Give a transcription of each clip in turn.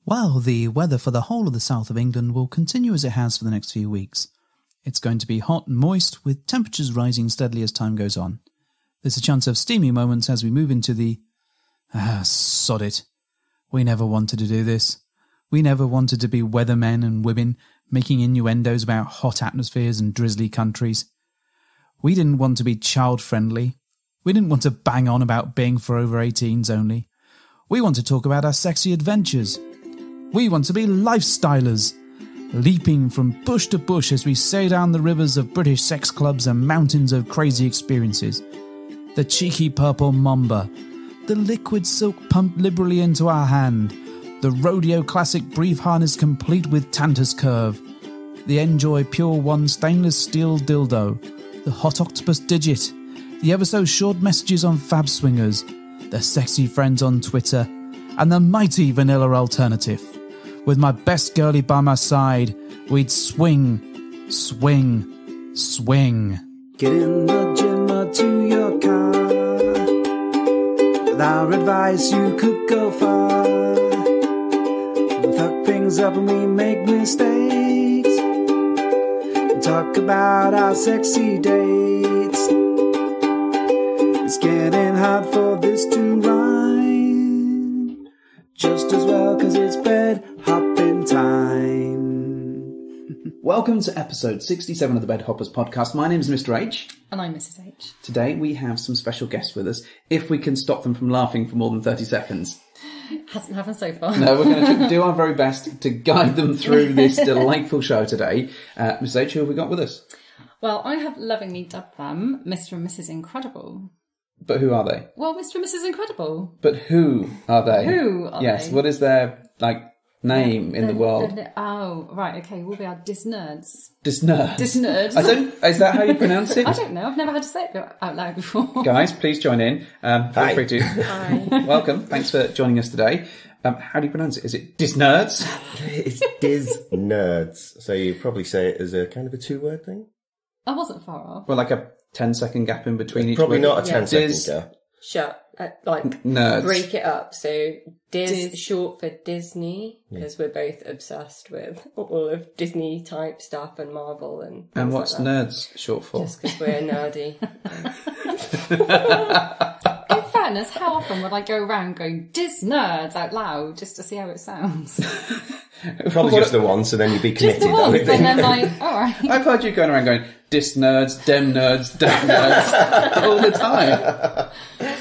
Well, the weather for the whole of the south of England will continue as it has for the next few weeks. It's going to be hot and moist, with temperatures rising steadily as time goes on. There's a chance of steamy moments as we move into the... sod it. We never wanted to do this. We never wanted to be weathermen and women making innuendos about hot atmospheres and drizzly countries. We didn't want to be child-friendly. We didn't want to bang on about being for over 18s only. We want to talk about our sexy adventures. We want to be lifestylers, leaping from bush to bush as we sail down the rivers of British sex clubs and mountains of crazy experiences. The cheeky purple mamba, the liquid silk pumped liberally into our hand, the rodeo classic brief harness complete with Tantus curve, the Enjoy Pure One stainless steel dildo, the hot octopus digit, the ever so short messages on Fab Swingers, the sexy friends on Twitter, and the mighty vanilla alternative. With my best girlie by my side, we'd swing, swing, swing. Get in the gym or to your car. With our advice you could go far. We fuck things up and we make mistakes. And talk about our sexy dates. It's getting hard for this to rhyme. Just as well, 'cause it's bed hopping time. Welcome to episode 67 of the Bed Hoppers podcast. My name is Mr. H. And I'm Mrs. H. Today we have some special guests with us, if we can stop them from laughing for more than 30 seconds. Hasn't happened so far. No, we're going to do our very best to guide them through this delightful show today. Mrs. H, who have we got with us? Well, I have lovingly dubbed them Mr. and Mrs. Incredible. But who are they? Well, Mr. and Mrs. Incredible. But who are they? Who are Yes, they? what is their, name in the world? Oh, right, okay. Well, they are Disnerds. Disnerds. Disnerds. Is that how you pronounce it? I don't know. I've never had to say it out loud before. Guys, please join in. Feel free to. Hi. Welcome. Thanks for joining us today. How do you pronounce it? Is it Disnerds? It's Disnerds. So you probably say it as a kind of a two-word thing? I wasn't far off. Well, like a 10-second gap in between each Probably word. not a 10-second Dis- gap. Shut, Nerds. break it up. So Dis. short for Disney, because we're both obsessed with all of Disney type stuff and Marvel and things And what's like that. nerds short for? Just because we're nerdy. In fairness, how often would I go around going Disnerds out loud just to see how it sounds? Probably just the once, and then you'd be Just committed. the once, I and think. then alright. I've heard you going around going, dis nerds, dem nerds, damn nerds, all the time.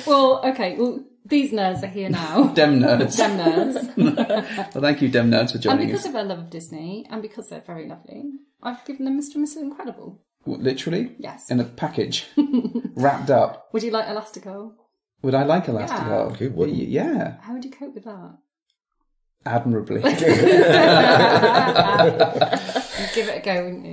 Well, okay, these nerds are here now. Dem nerds. Dem nerds. Well, thank you, dem nerds, for And joining because us. of their love of Disney, and because they're very lovely, I've given them Mr. and Mrs. Incredible. What, literally? Yes. In a package, wrapped up. Would you like Elastigirl? Would I like Elastigirl? Who wouldn't? Yeah, How would you cope with that? admirably. You'd give it a go, wouldn't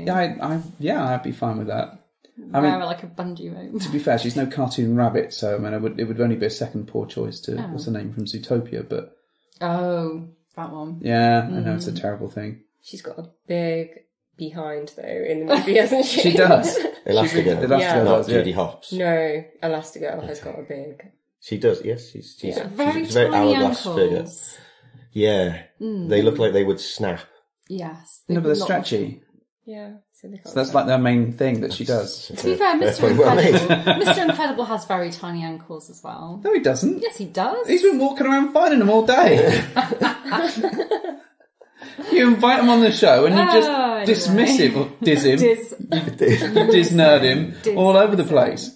you? I'd be fine with that. Wear her like a bungee rope. To be fair, she's no cartoon rabbit, so I mean, it would only be a second poor choice to what's her name from Zootopia, but Oh, that one. yeah, I know it's a terrible thing. She's got a big behind, though, in the movie, hasn't she? She does. Elastigirl. Elastigirl Yeah. does, Not yeah. Judy Hopps. No, Elastigirl has got a big... She does, yes. She's Very she's a very tiny hourglass figure. ankles. Yeah. They look like they would snap. Yes. No, but they're stretchy. Yeah. So So that's like their main thing that she does. To be fair, Mr. Incredible, Mr. Incredible has very tiny ankles as well. No, he doesn't. Yes, he does. He's been walking around finding them all day. You invite him on the show and you just dismiss him or diz him, disnerd him all over the place.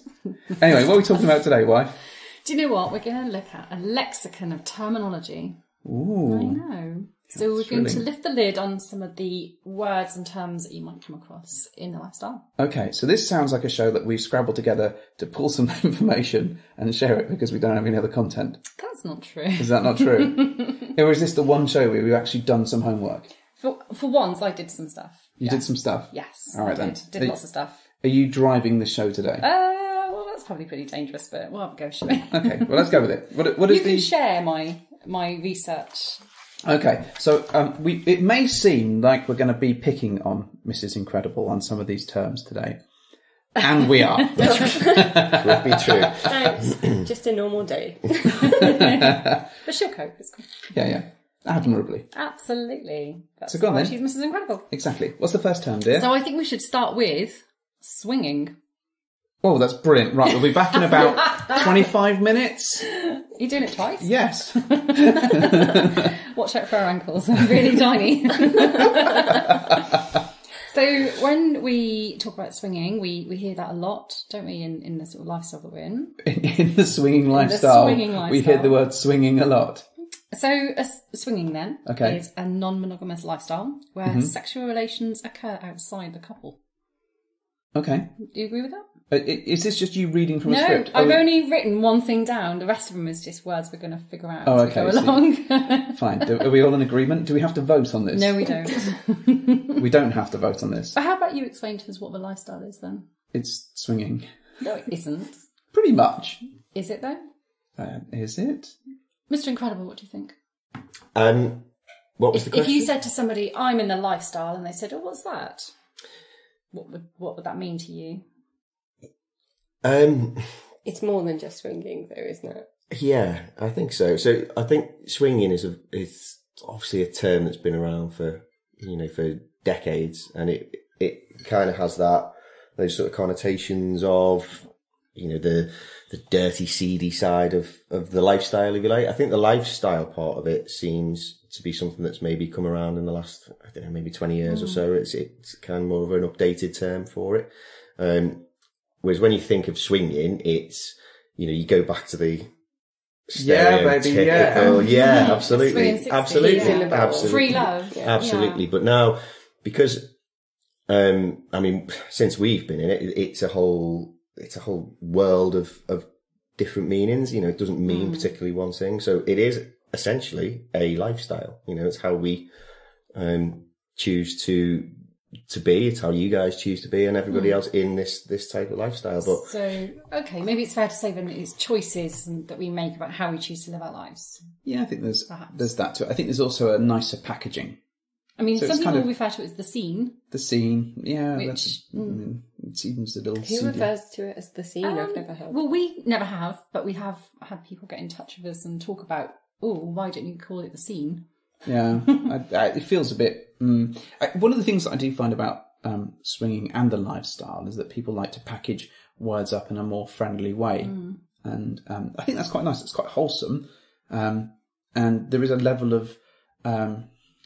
Anyway, what are we talking about today, wife? Do you know what? We're going to look at a lexicon of terminology. Ooh. I know. So we're going to lift the lid on some of the words and terms that you might come across in the lifestyle. Okay, so this sounds like a show that we've scrabbled together to pull some information and share it because we don't have any other content. That's not true. Is that not true? Or is this the one show where we've actually done some homework? For once, I did some stuff. You did some stuff? Yes. All right, I then. did lots of stuff. Are you driving the show today? Well, that's probably pretty dangerous, but we'll have a go, shall we? Okay, well, let's go with it. What is you can share my research. Okay, so it may seem like we're going to be picking on Mrs. Incredible on some of these terms today. And we are. Would be true. Thanks. Just a normal day. But she'll cope. It's cool. Yeah. admirably. Absolutely. That's So go on why then. she's Mrs. Incredible. Exactly. What's the first term, dear? So I think we should start with swinging. Oh, that's brilliant. Right, we'll be back in about 25 minutes. Are you doing it twice? Yes. Watch out for our ankles. They're really tiny. So when we talk about swinging, we hear that a lot, don't we, in the sort of lifestyle that we're in? In the swinging lifestyle, we hear the word swinging a lot. So swinging then is a non-monogamous lifestyle where sexual relations occur outside the couple. Okay. Do you agree with that? Is this just you reading from a No, script? I've only written one thing down. The rest of them is just words we're going to figure out as we go so along. Fine. Are we all in agreement? Do we have to vote on this? No, we don't. We don't have to vote on this. But how about you explain to us what the lifestyle is then? It's swinging. No, it isn't. Pretty much. Is it though? Is it? Mr. Incredible, what do you think? What was the question? If you said to somebody, I'm in the lifestyle, and they said, oh, what's that? What would that mean to you? It's more than just swinging, though, isn't it? Yeah, I think so. So I think swinging is obviously a term that's been around for decades, and it kind of has those sort of connotations of the dirty, seedy side of the lifestyle, if you like. I think the lifestyle part of it seems to be something that's maybe come around in the last, I don't know, maybe 20 years or so. It's kind of more of an updated term for it. Whereas when you think of swinging, it's, you go back to the stereotypical, yeah, absolutely, absolutely, yeah. Absolutely, free love, yeah. Absolutely. But now, because, since we've been in it, it's a whole world of different meanings. It doesn't mean particularly one thing. So it is essentially a lifestyle. It's how we choose to be. It's how you guys choose to be, and everybody else in this type of lifestyle. But so, okay, maybe it's fair to say then it's choices that we make about how we choose to live our lives. Yeah, I think there's that too. I think there's also a nicer packaging. I mean, so some people refer to it as the scene. The scene, yeah. Which it seems a little. Who refers to it as the scene? I've never heard. Well, we never have, but we have had people get in touch with us and talk about, why don't you call it the scene? Yeah, it feels a bit. One of the things that I do find about swinging and the lifestyle is that people like to package words up in a more friendly way, and I think that's quite nice. It's quite wholesome, and there is a level of.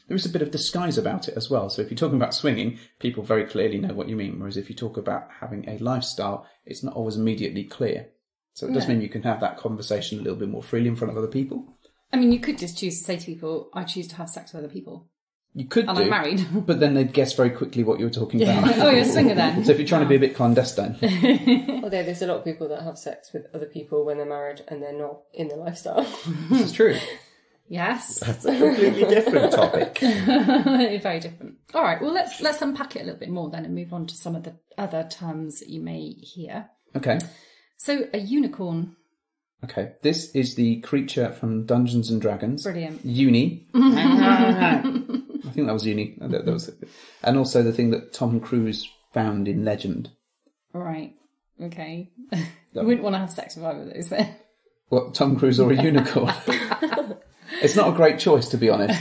There is a bit of disguise about it as well. So if you're talking about swinging, people very clearly know what you mean. Whereas if you talk about having a lifestyle, it's not always immediately clear. So it does mean you can have that conversation a little bit more freely in front of other people. I mean, you could just choose to say to people, I choose to have sex with other people. You could and I'm married. But then they'd guess very quickly what you were talking about. Oh, you're a swinger then. So if you're trying to be a bit clandestine. Although there's a lot of people that have sex with other people when they're married and they're not in the lifestyle. This is true. Yes. That's a completely different topic. Very different. All right, well, let's unpack it a little bit more then and move on to some of the other terms that you may hear. Okay. So, a unicorn. Okay, this is the creature from Dungeons and Dragons. Brilliant. Uni. I think that was Uni. That was, and also the thing that Tom Cruise found in Legend. Right. Okay. You wouldn't want to have sex with either of those then. What, Tom Cruise or a unicorn? It's not a great choice, to be honest.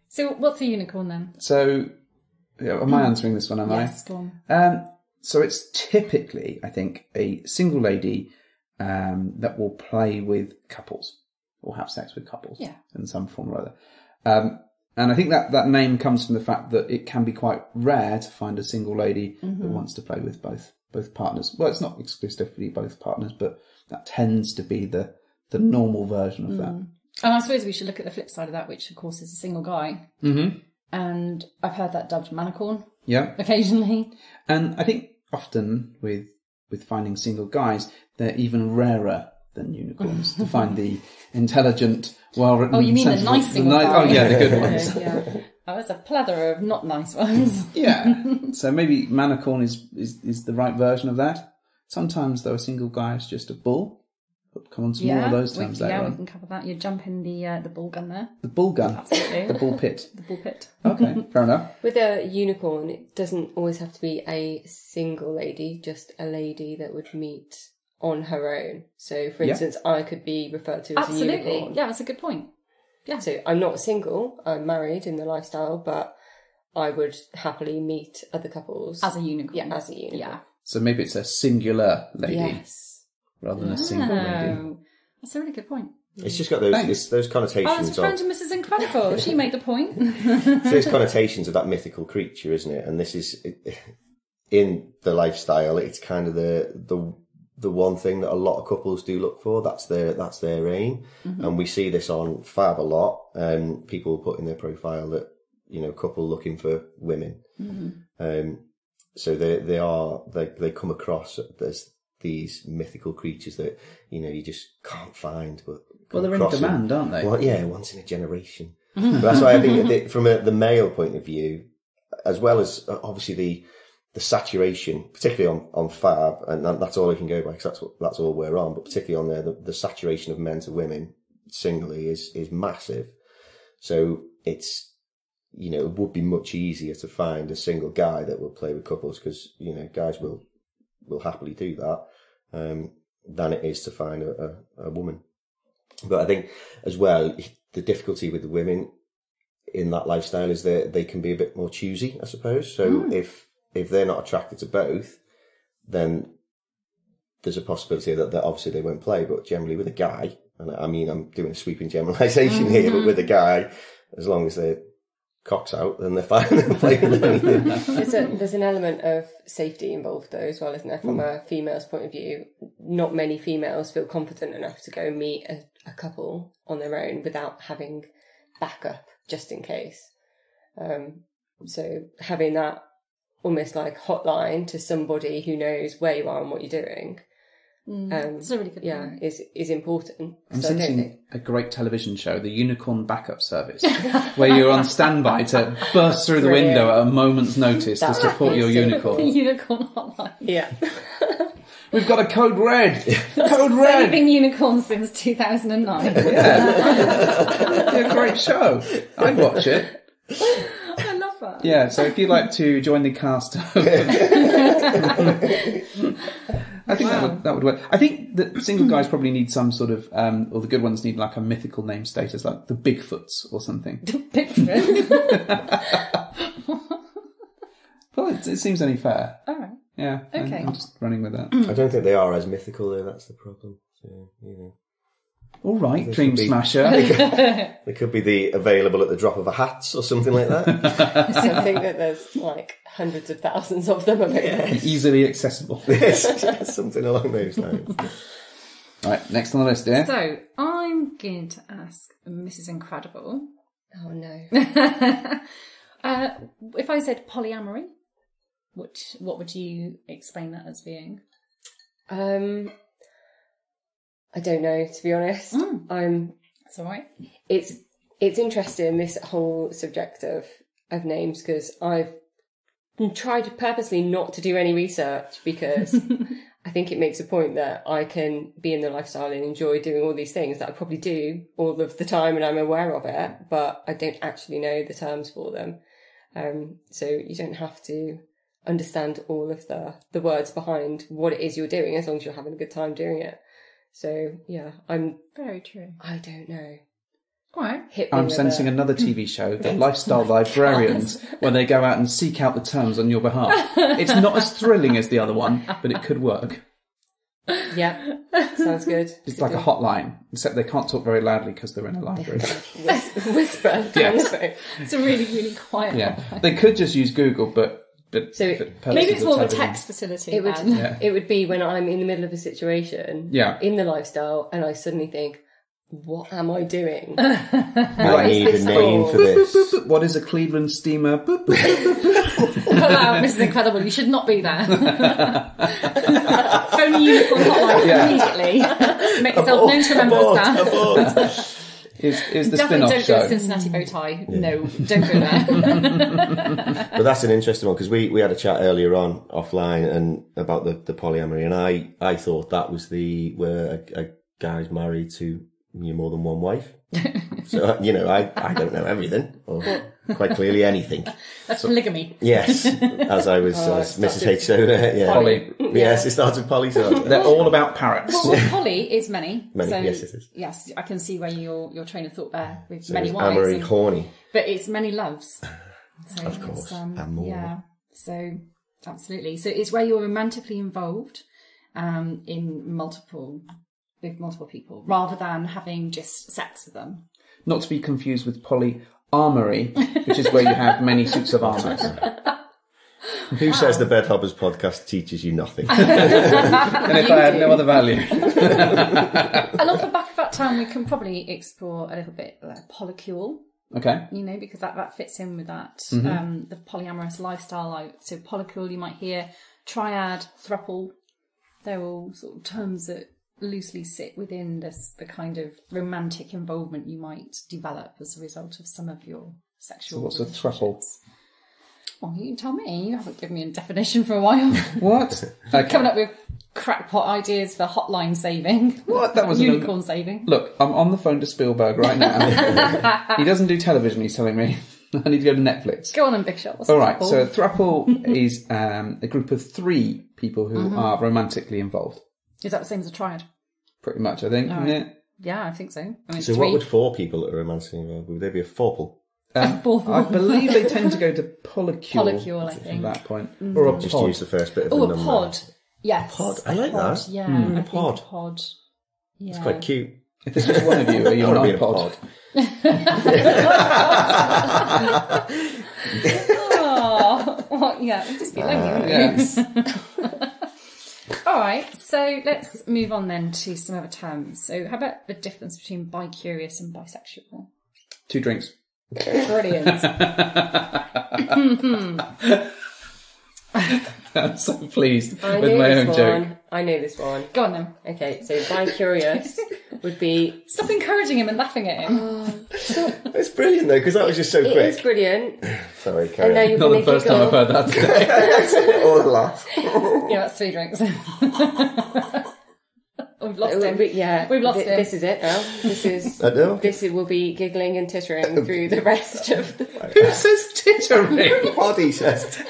So what's a unicorn then? So, am I answering this one, am I? Yes, go on. So it's typically, I think, a single lady that will play with couples or have sex with couples in some form or other. And I think that name comes from the fact that it can be quite rare to find a single lady that wants to play with both partners. Well, it's not exclusively both partners, but that tends to be the normal version of that. And I suppose we should look at the flip side of that, which of course is a single guy. Mm-hmm. And I've heard that dubbed manicorn. Yeah. Occasionally. And I think often with finding single guys, they're even rarer than unicorns to find the intelligent, well-written... Oh, you mean the nice single guy? Oh, yeah, the good ones. Yeah. Oh, there's a plethora of not nice ones. Yeah. So maybe manicorn is the right version of that. Sometimes, though, a single guy is just a bull. We'll come on to more of those terms later on. Yeah, we can cover that. You jump in the bull gun there. The bull gun? Absolutely. The bull pit. The bull pit. Okay, fair enough. With a unicorn, it doesn't always have to be a single lady, just a lady that would meet on her own. So, for instance, I could be referred to as a unicorn. Yeah, that's a good point. Yeah. So I'm not single, I'm married in the lifestyle, but I would happily meet other couples. As a unicorn. Yeah, as a unicorn. Yeah. So maybe it's a singular lady Yes. rather than a single lady. Oh, that's a really good point. It's just got those connotations. Oh, it's a friend of Mrs. Incredible. She made the point. Those connotations of that mythical creature, isn't it? And this is in the lifestyle. It's kind of the one thing that a lot of couples do look for. That's their aim, and we see this on Fab a lot. People put in their profile that couple looking for women. So they come across as these mythical creatures that you just can't find, but they're in demand, aren't they? Well, yeah, once in a generation. But that's why I think that from the male point of view, as well as obviously the saturation, particularly on Fab, and that's all I can go by because that's all we're on. But particularly on there, the saturation of men to women singly is massive. So it's it would be much easier to find a single guy that will play with couples because guys will happily do that than it is to find a woman. But I think as well, the difficulty with the women in that lifestyle is that they can be a bit more choosy, I suppose. So if they're not attracted to both, then there's a possibility that obviously they won't play. But generally with a guy, and I mean I'm doing a sweeping generalisation here, but with a guy, as long as their cock's out, then they're fine. They're playing with anything. There's an element of safety involved though as well, isn't there? From a female's point of view, not many females feel confident enough to go meet a couple on their own without having backup just in case. So having that almost like hotline to somebody who knows where you are and what you're doing. That's a really good point. is important. I'm sensing a great television show, the Unicorn Backup Service, where you're on standby to burst through the window at a moment's notice to support your unicorn. The unicorn hotline. Yeah. We've got a code red. Code It's red. been unicorn since 2009. Yeah. It's a great show. I'd watch it. I love that. Yeah, so if you'd like to join the cast I think that would work. I think that single guys probably need some sort of, or the good ones need like a mythical name status, like the Bigfoots or something. Bigfoot. Well, it seems only fair. All right. Yeah. Okay. I'm just running with that. I don't think they are as mythical though. That's the problem. So, All right, Dream Smasher. They could be available at the drop of a hat or something like that. So I think that there's like hundreds of thousands of them available. Easily accessible. Yes, something along those lines. Right, next on the list, dear. So I'm going to ask Mrs. Incredible. Oh no. If I said polyamory, what would you explain that as being? I don't know, to be honest. That's all right. It's interesting, this whole subject of names, because I've tried purposely not to do any research because I think it makes a point that I can be in the lifestyle and enjoy doing all these things that I probably do all of the time and I'm aware of it, but I don't actually know the terms for them. So you don't have to understand all of the words behind what it is you're doing as long as you're having a good time doing it. So yeah, I'm Very true. I don't know. All right. I'm sensing another TV show, The Lifestyle Librarians, where they go out and seek out the terms on your behalf. It's not as thrilling as the other one, but it could work. Yeah, sounds good. It's like a hotline, except they can't talk very loudly because they're in a library. Whisper. Yes. It's a really, really quiet hotline. They could just use Google, but So maybe it's more of a television. text facility. It would be when I'm in the middle of a situation, in the lifestyle, and I suddenly think, what am I doing? I need a name for this. What is a Cleveland steamer? Wow, Mrs. Incredible, you should not be there. Phone a unicorn hotline immediately. Make yourself known to a member of staff. Is the Definitely spin-off don't show. do a Cincinnati bow tie. No, don't go there. But that's an interesting one because we had a chat earlier on offline and about the polyamory, and I thought that was where a guy's married to more than one wife. So, you know, I don't know everything, or quite clearly anything. That's polygamy. Yes, as I was Mrs. H. Soda. Polly. Yes, it starts with Polly. So They're all about parrots. Well, poly is many. Many, so, yes, it is. Yes, I can see where your train of thought there with So many it's wives. Amory Horny. But it's many loves. So Of course, and more. Yeah, so absolutely. So it's where you're romantically involved with multiple people, rather than having just sex with them. Not to be confused with polyamory, which is where you have many suits of armour. Who says the Bed Hoppers podcast teaches you nothing? And if I had no other value. And off the back of that term, we can probably explore a little bit polycule. Okay. You know, because that fits in with that, the polyamorous lifestyle. So polycule, you might hear, triad, throuple. They're all sort of terms that loosely sit within the kind of romantic involvement you might develop as a result of some of your sexual. So what's a throuple? Well, you tell me. You haven't given me a definition for a while. What? Okay. Coming up with crackpot ideas for hotline saving. What? That was unicorn saving. Look, I'm on the phone to Spielberg right now. He doesn't do television, he's telling me. I need to go to Netflix. Go on and Big Shot. All right, so a throuple is a group of 3 people who are romantically involved. Is that the same as a triad? Pretty much, I think. Right. Yeah. Yeah, I think so. I mean, So 3. what would 4 people that are romantically involved? Would they be a fourple? I believe they tend to go to polycule. Polycule, I think. At that point. Or a Just pod. use the first bit of the Oh, number. a pod. Yes. Pod. I like pod, that. Yeah, A I think pod. a pod. Yeah. It's quite cute. If there's just one of you, are you I on want to be a in a pod? Oh, well, yeah, it'd just be lonely, wouldn't it? Yes. All right, so let's move on then to some other terms. So how about the difference between bi-curious and bisexual? 2 drinks. Brilliant. I'm so pleased I with know my this own joke. one. I know this one. Go on then. Okay, so bi-curious would be... Stop encouraging him and laughing at him. It's brilliant though, because that was just so It quick. is brilliant. Sorry, And carry now on. you're Not going the to first time I've heard that today. Or the last. Yeah, that's 3 drinks. We've lost him. Yeah, We've lost him. This is it now. This is... I know. This will be giggling and tittering through the rest of the... Who says tittering? Body says.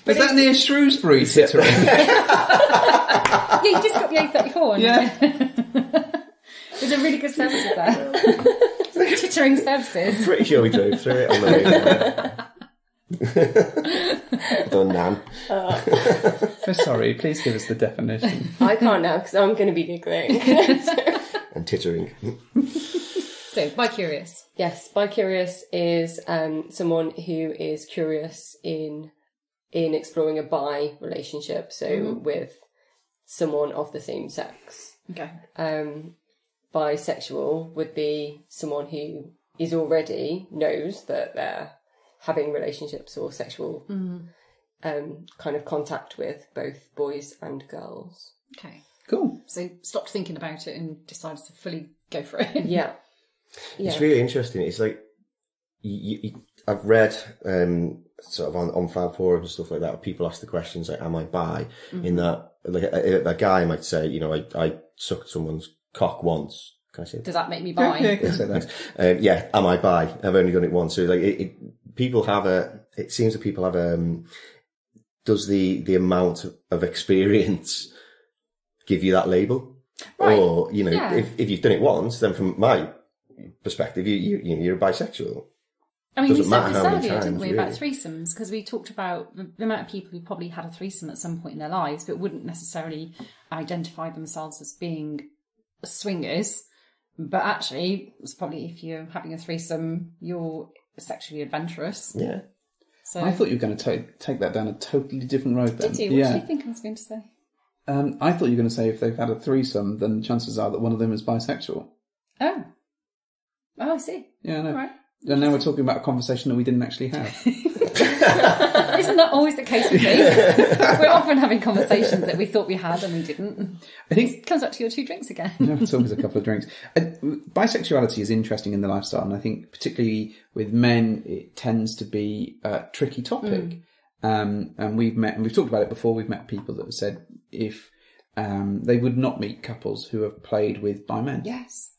Is that near Shrewsbury, tittering? Yeah, you just got the A34. Yeah. There's a really good services there. Tittering services. Pretty sure we drove through it on the way. Done, Nan. So sorry, please give us the definition. I can't now because I'm going to be giggling. And tittering. So, bi-curious. Yes, bi-curious is someone who is curious in exploring a bi relationship, so with someone of the same sex. Okay. Bisexual would be someone who is already knows that they're having relationships or sexual kind of contact with both boys and girls. Okay. Cool. So stopped thinking about it and decided to fully go for it. Yeah. It's really interesting. It's like I've read sort of on fan forums and stuff like that. People ask the questions like, "Am I bi?" In that, like a guy might say, "You know, I sucked someone's cock once." Can I say that? Does that make me bi? Yeah, can say that. Yeah, am I bi? I've only done it once. So like, people have it seems that people have does the amount of experience give you that label? Right. Or, you know, Yeah. if you've done it once, then from my perspective, you're bisexual. I mean, we Doesn't said matter this how many earlier, didn't times, we, about really. threesomes? Because we talked about the amount of people who probably had a threesome at some point in their lives, but wouldn't necessarily identify themselves as being swingers. But actually, it's probably if you're having a threesome, you're sexually adventurous. Yeah. So I thought you were going to take that down a totally different road then. did you? What did you think I was going to say? I thought you were going to say if they've had a threesome, then chances are that one of them is bisexual. Oh, I see. Yeah, I know. All right. And now we're talking about a conversation that we didn't actually have. Isn't that always the case with me? We're often having conversations that we thought we had and we didn't. I think It comes up to your 2 drinks again. no, it's always a couple of drinks. Bisexuality is interesting in the lifestyle, and I think particularly with men, it tends to be a tricky topic. And we've talked about it before. We've met people that have said if they would not meet couples who have played with bi men. Yes.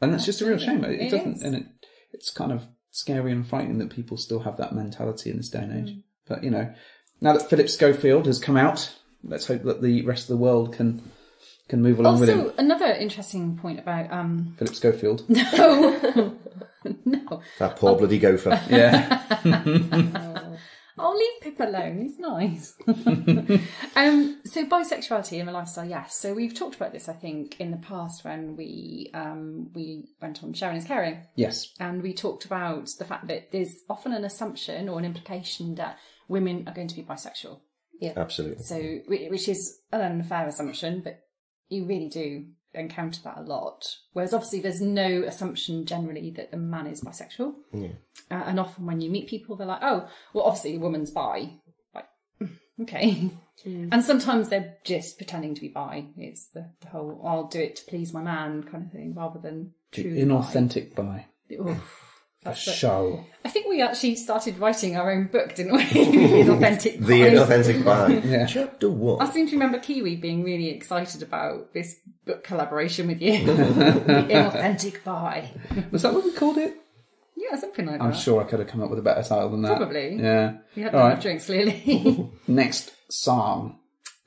And that's just a real shame. It doesn't, is. and it's kind of scary and frightening that people still have that mentality in this day and age. But, you know, now that Philip Schofield has come out, let's hope that the rest of the world can move along with him. Also, another interesting point about Philip Schofield. no. That poor bloody gopher. Yeah. I'll leave Pip alone. He's nice. So bisexuality in the lifestyle, yes. So we've talked about this, I think, in the past when we went on Sharing is Caring. Yes. And we talked about the fact that there's often an assumption or an implication that women are going to be bisexual. Yeah, Absolutely. So, which is an unfair assumption, but you really do encounter that a lot. Whereas obviously there's no assumption generally that a man is bisexual. Yeah. And often when you meet people, they're like, oh, well, obviously a woman's bi. Like, okay. And sometimes they're just pretending to be bi. It's the whole, I'll do it to please my man kind of thing, rather than truly Inauthentic bi. A show. I think we actually started writing our own book, didn't we? Inauthentic The bi. inauthentic bi. Yeah. Chapter 1. I seem to remember Kiwi being really excited about this book collaboration with you. The Inauthentic Bi. Was that what we called it? Yeah, something like that. I'm sure I could have come up with a better title than that. Probably. Yeah. You had All enough right. drinks, clearly. Next song.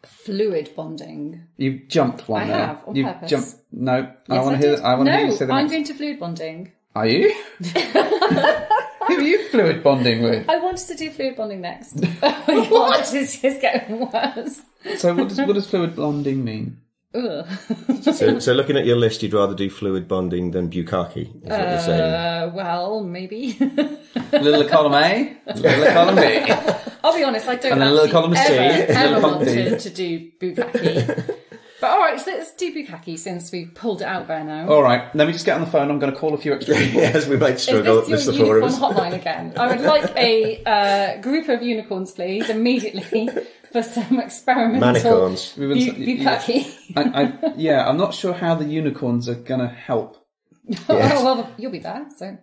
Fluid bonding. You've jumped one I there. have, on You've purpose. jumped. No, Yes, I want to hear. did. I want to hear you say the I'm next. going to fluid bonding. Are you? Who are you fluid bonding with? I wanted to do fluid bonding next. Oh my God, this is getting worse. So what does fluid bonding mean? Ugh. So looking at your list, you'd rather do fluid bonding than bukkake, is what you're saying. Well, maybe. Little column A, little column B. I'll be honest, I don't And then a little actually column C, ever little column D. wanted to do bukkake. But all right, so let's do bukkake since we've pulled it out there now. All right, let me just get on the phone. I'm going to call a few extra people. Yes, we might Is struggle. this This your the four of unicorn us. hotline again? I would like a group of unicorns, please, immediately for some experimental Manicorns. We will- bukkake. Yeah, I'm not sure how the unicorns are going to help. Yes. Oh, well, you'll be there, so.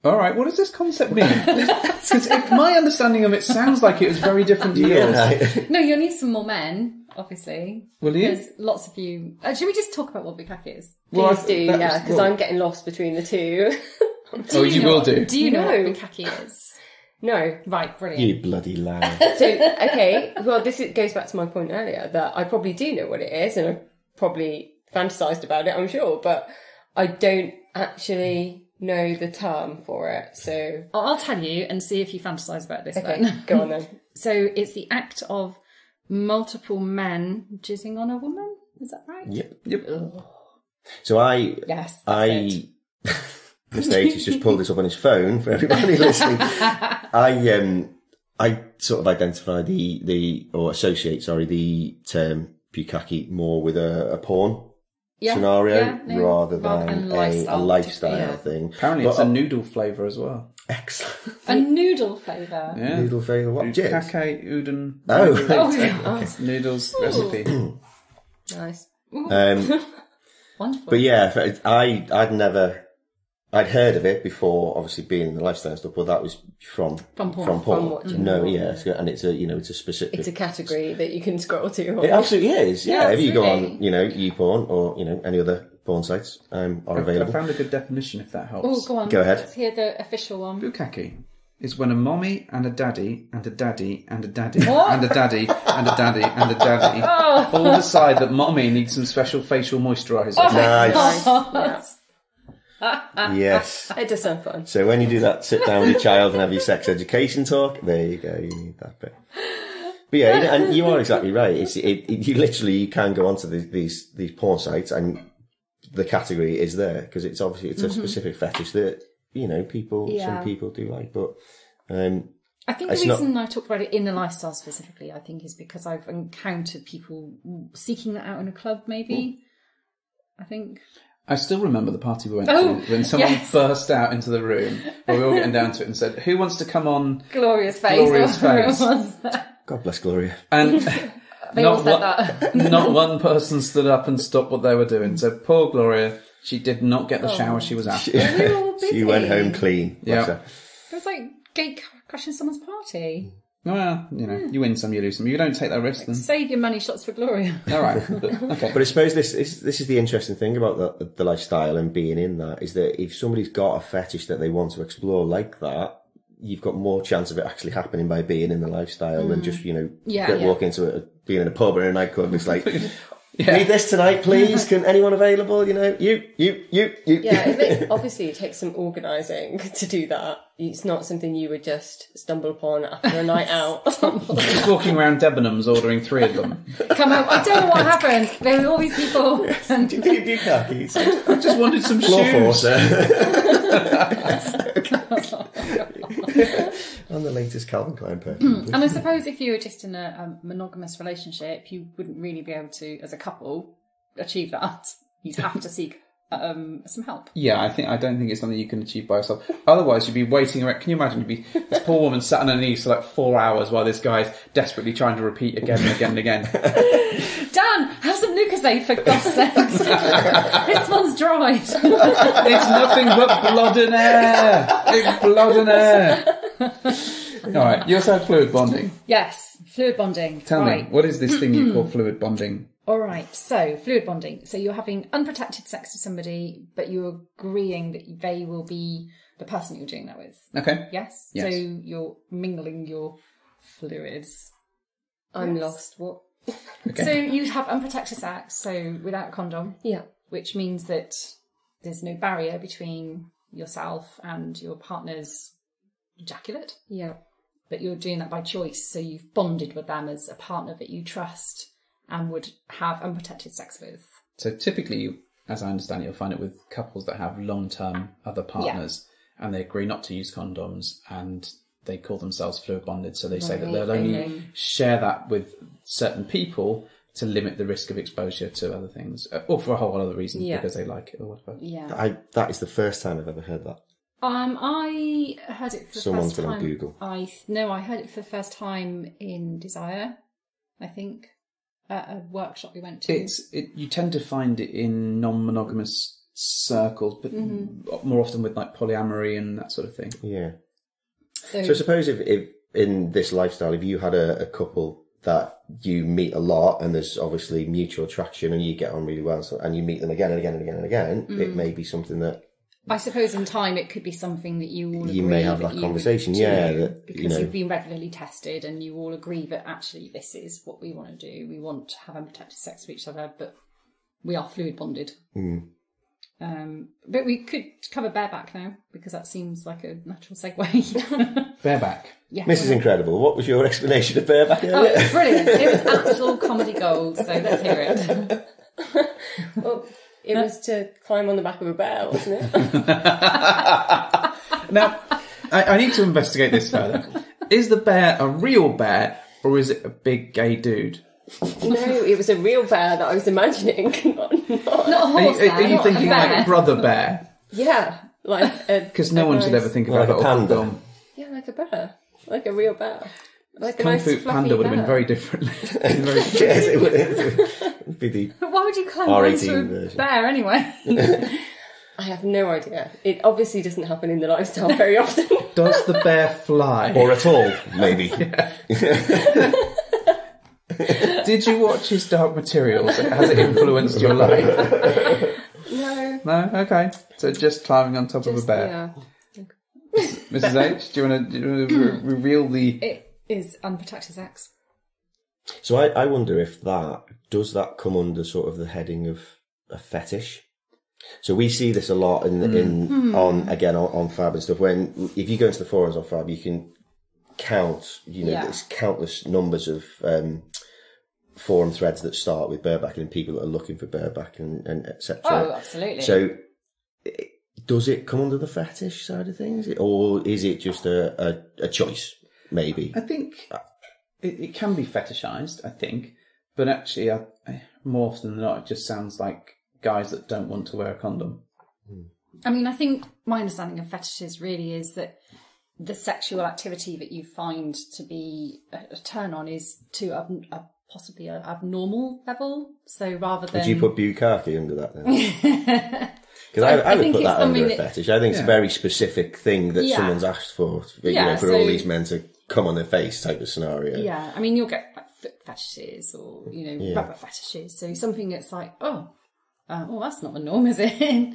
All right, what does this concept mean? Because my understanding of it sounds like it was very different to yours. Yeah. No, you'll need some more men, obviously. Will you? There's lots of you. Should we just talk about what bukkake is? Please do, that yeah, was- because I'm getting lost between the two. Oh, you will do. Do you know No. what bukkake is? No. Right, brilliant. You bloody liar. So, okay, well, goes back to my point earlier that I probably do know what it is and I've probably fantasised about it, I'm sure, but I don't actually know the term for it, so... I'll tell you and see if you fantasise about this Okay, then. go on then. So it's the act of multiple men jizzing on a woman? Is that right? Yep. So Yes, that's it. Mr. H has just pulled this up on his phone for everybody listening. I sort of identify associate the term bukkake more with a porn scenario rather than a lifestyle thing. Apparently it's a noodle flavour as well. Excellent. A noodle flavour. Yeah. Noodle flavour, what? Jizz? Bukkake udon. Oh. Noodles recipe. Nice. Wonderful. But yeah, I'd heard of it before, obviously being in the lifestyle and stuff, but that was from porn. From watching No, porn. yeah, and it's a specific. It's a category that you can scroll to. It absolutely is. Yeah, if you go absolutely. on, YouPorn or any other porn sites are I available. found a good definition if that helps. Oh, go on. Go ahead. Let's hear the official one. Bukkake is when a mommy and a daddy and a daddy and a daddy What? and a daddy and a daddy and a daddy all decide that mommy needs some special facial moisturiser. Nice. Oh, Yes. It does sound fun. So when you do that, sit down with your child and have your sex education talk. There you go. You need that bit. But yeah, and you are exactly right. You can go onto these porn sites and the category is there because it's a specific fetish that some people do like. But I think the reason I talked about it in the lifestyle specifically, I think, is because I've encountered people seeking that out in a club, maybe. I think. I still remember the party we went to when someone burst out into the room where we were all getting down to it and said, "Who wants to come on Gloria's face. Gloria's face?" God bless Gloria. And They all said that. not one person stood up and stopped what they were doing. So poor Gloria, she did not get the shower she was after. We were all busy. She went home clean. Yeah. Bless her. It was like gate crashing someone's party. Well, you win some, you lose some. You don't take that risk, then Save your money shots for Gloria. all right. Okay. But I suppose this is the interesting thing about the lifestyle and being in that, is that if somebody's got a fetish that they want to explore like that, you've got more chance of it actually happening by being in the lifestyle than just, walking into it, being in a pub or in a nightclub. It's like, need this tonight, please? Can anyone available? You. Yeah, obviously it takes some organising to do that. It's not something you would just stumble upon after a night out. Just walking around Debenhams ordering 3 of them. Come home. I don't know what happened. There were all these people. Do you keep your car keys? I just wanted some Floor shoes. forcer. On the latest Calvin Klein perfume. And I suppose if you were just in a monogamous relationship, you wouldn't really be able to, as a couple, achieve that. You'd have to seek some help. Yeah, I don't think it's something you can achieve by yourself. Otherwise, you'd be waiting around. Can you imagine? You'd be this poor woman sat on her knees for like 4 hours while this guy's desperately trying to repeat again and again and again. Dan, have some Lucozade for God's sake. This one's dried. It's nothing but blood and air. It's blood and air. All right, you also had fluid bonding. Yes, fluid bonding. Tell me, what is this thing you call fluid bonding? All right, so fluid bonding. So you're having unprotected sex with somebody, but you're agreeing that they will be the person you're doing that with. Okay. Yes? Yes. So you're mingling your fluids. I'm lost. What? Okay. So you have unprotected sex, so without condom. Yeah. Which means that there's no barrier between yourself and your partner's ejaculate. Yeah. But you're doing that by choice, so you've bonded with them as a partner that you trust and would have unprotected sex with. So typically, as I understand it, you'll find it with couples that have long-term other partners and they agree not to use condoms and they call themselves fluid bonded. So they say that they'll only share that with certain people to limit the risk of exposure to other things, or for a whole other reason, because they like it or whatever. Yeah. That is the first time I've ever heard that. I heard it for the Someone's first time. been on Google. I heard it for the first time in Desire, I think, at a workshop we went to. You tend to find it in non-monogamous circles, but more often with like polyamory and that sort of thing. Yeah. So I suppose if in this lifestyle, if you had a couple that you meet a lot and there's obviously mutual attraction and you get on really well, and you meet them again and again and again and again, it may be something that... I suppose in time it could be something that you all agree. You may have that conversation, because you've been regularly tested and you all agree that actually this is what we want to do. We want to have unprotected sex with each other, but we are fluid bonded. But we could cover bareback now, because that seems like a natural segue. Bareback. Yeah. Mrs. Incredible, what was your explanation of bareback earlier? Oh, it was brilliant. It was actual comedy gold, so let's hear it. Well, it was to climb on the back of a bear, wasn't it? Now, I need to investigate this further. Is the bear a real bear, or is it a big gay dude? No, it was a real bear that I was imagining. Not a horse Are you thinking like Brother Bear? Yeah, like because no one should ever think about like a panda. film. Yeah, like a bear, like a real bear, like a Kung nice Fu fluffy Panda would have been bear. very differently. Yes, it would be the But why would you climb R18 onto a version. bear anyway? I have no idea. It obviously doesn't happen in the lifestyle very often. Does the bear fly? or at all, maybe. Did you watch his Dark Materials? Has it influenced your life? No. No? Okay. So just climbing on top of a bear. Yeah. Mrs. H, do you want to reveal the... It is unprotected sex. So I wonder if does that come under sort of the heading of a fetish? So we see this a lot on Fab and stuff. When if you go into the forums on Fab, you can count. There's countless numbers of forum threads that start with bareback and people that are looking for bareback and etc. Oh, absolutely. So does it come under the fetish side of things, or is it just a choice? Maybe. I think it can be fetishized, I think. But actually, more often than not, it just sounds like guys that don't want to wear a condom. I mean, I think my understanding of fetishes really is that the sexual activity that you find to be a turn on is to possibly an abnormal level. So rather than... Would you put bukkake under that then? Because I would put that under a fetish. I think it's a very specific thing that someone's asked for, for all these men to come on their face type of scenario. Yeah, I mean, you'll get like foot fetishes or, rubber fetishes. So something that's like, well, that's not the norm, is it?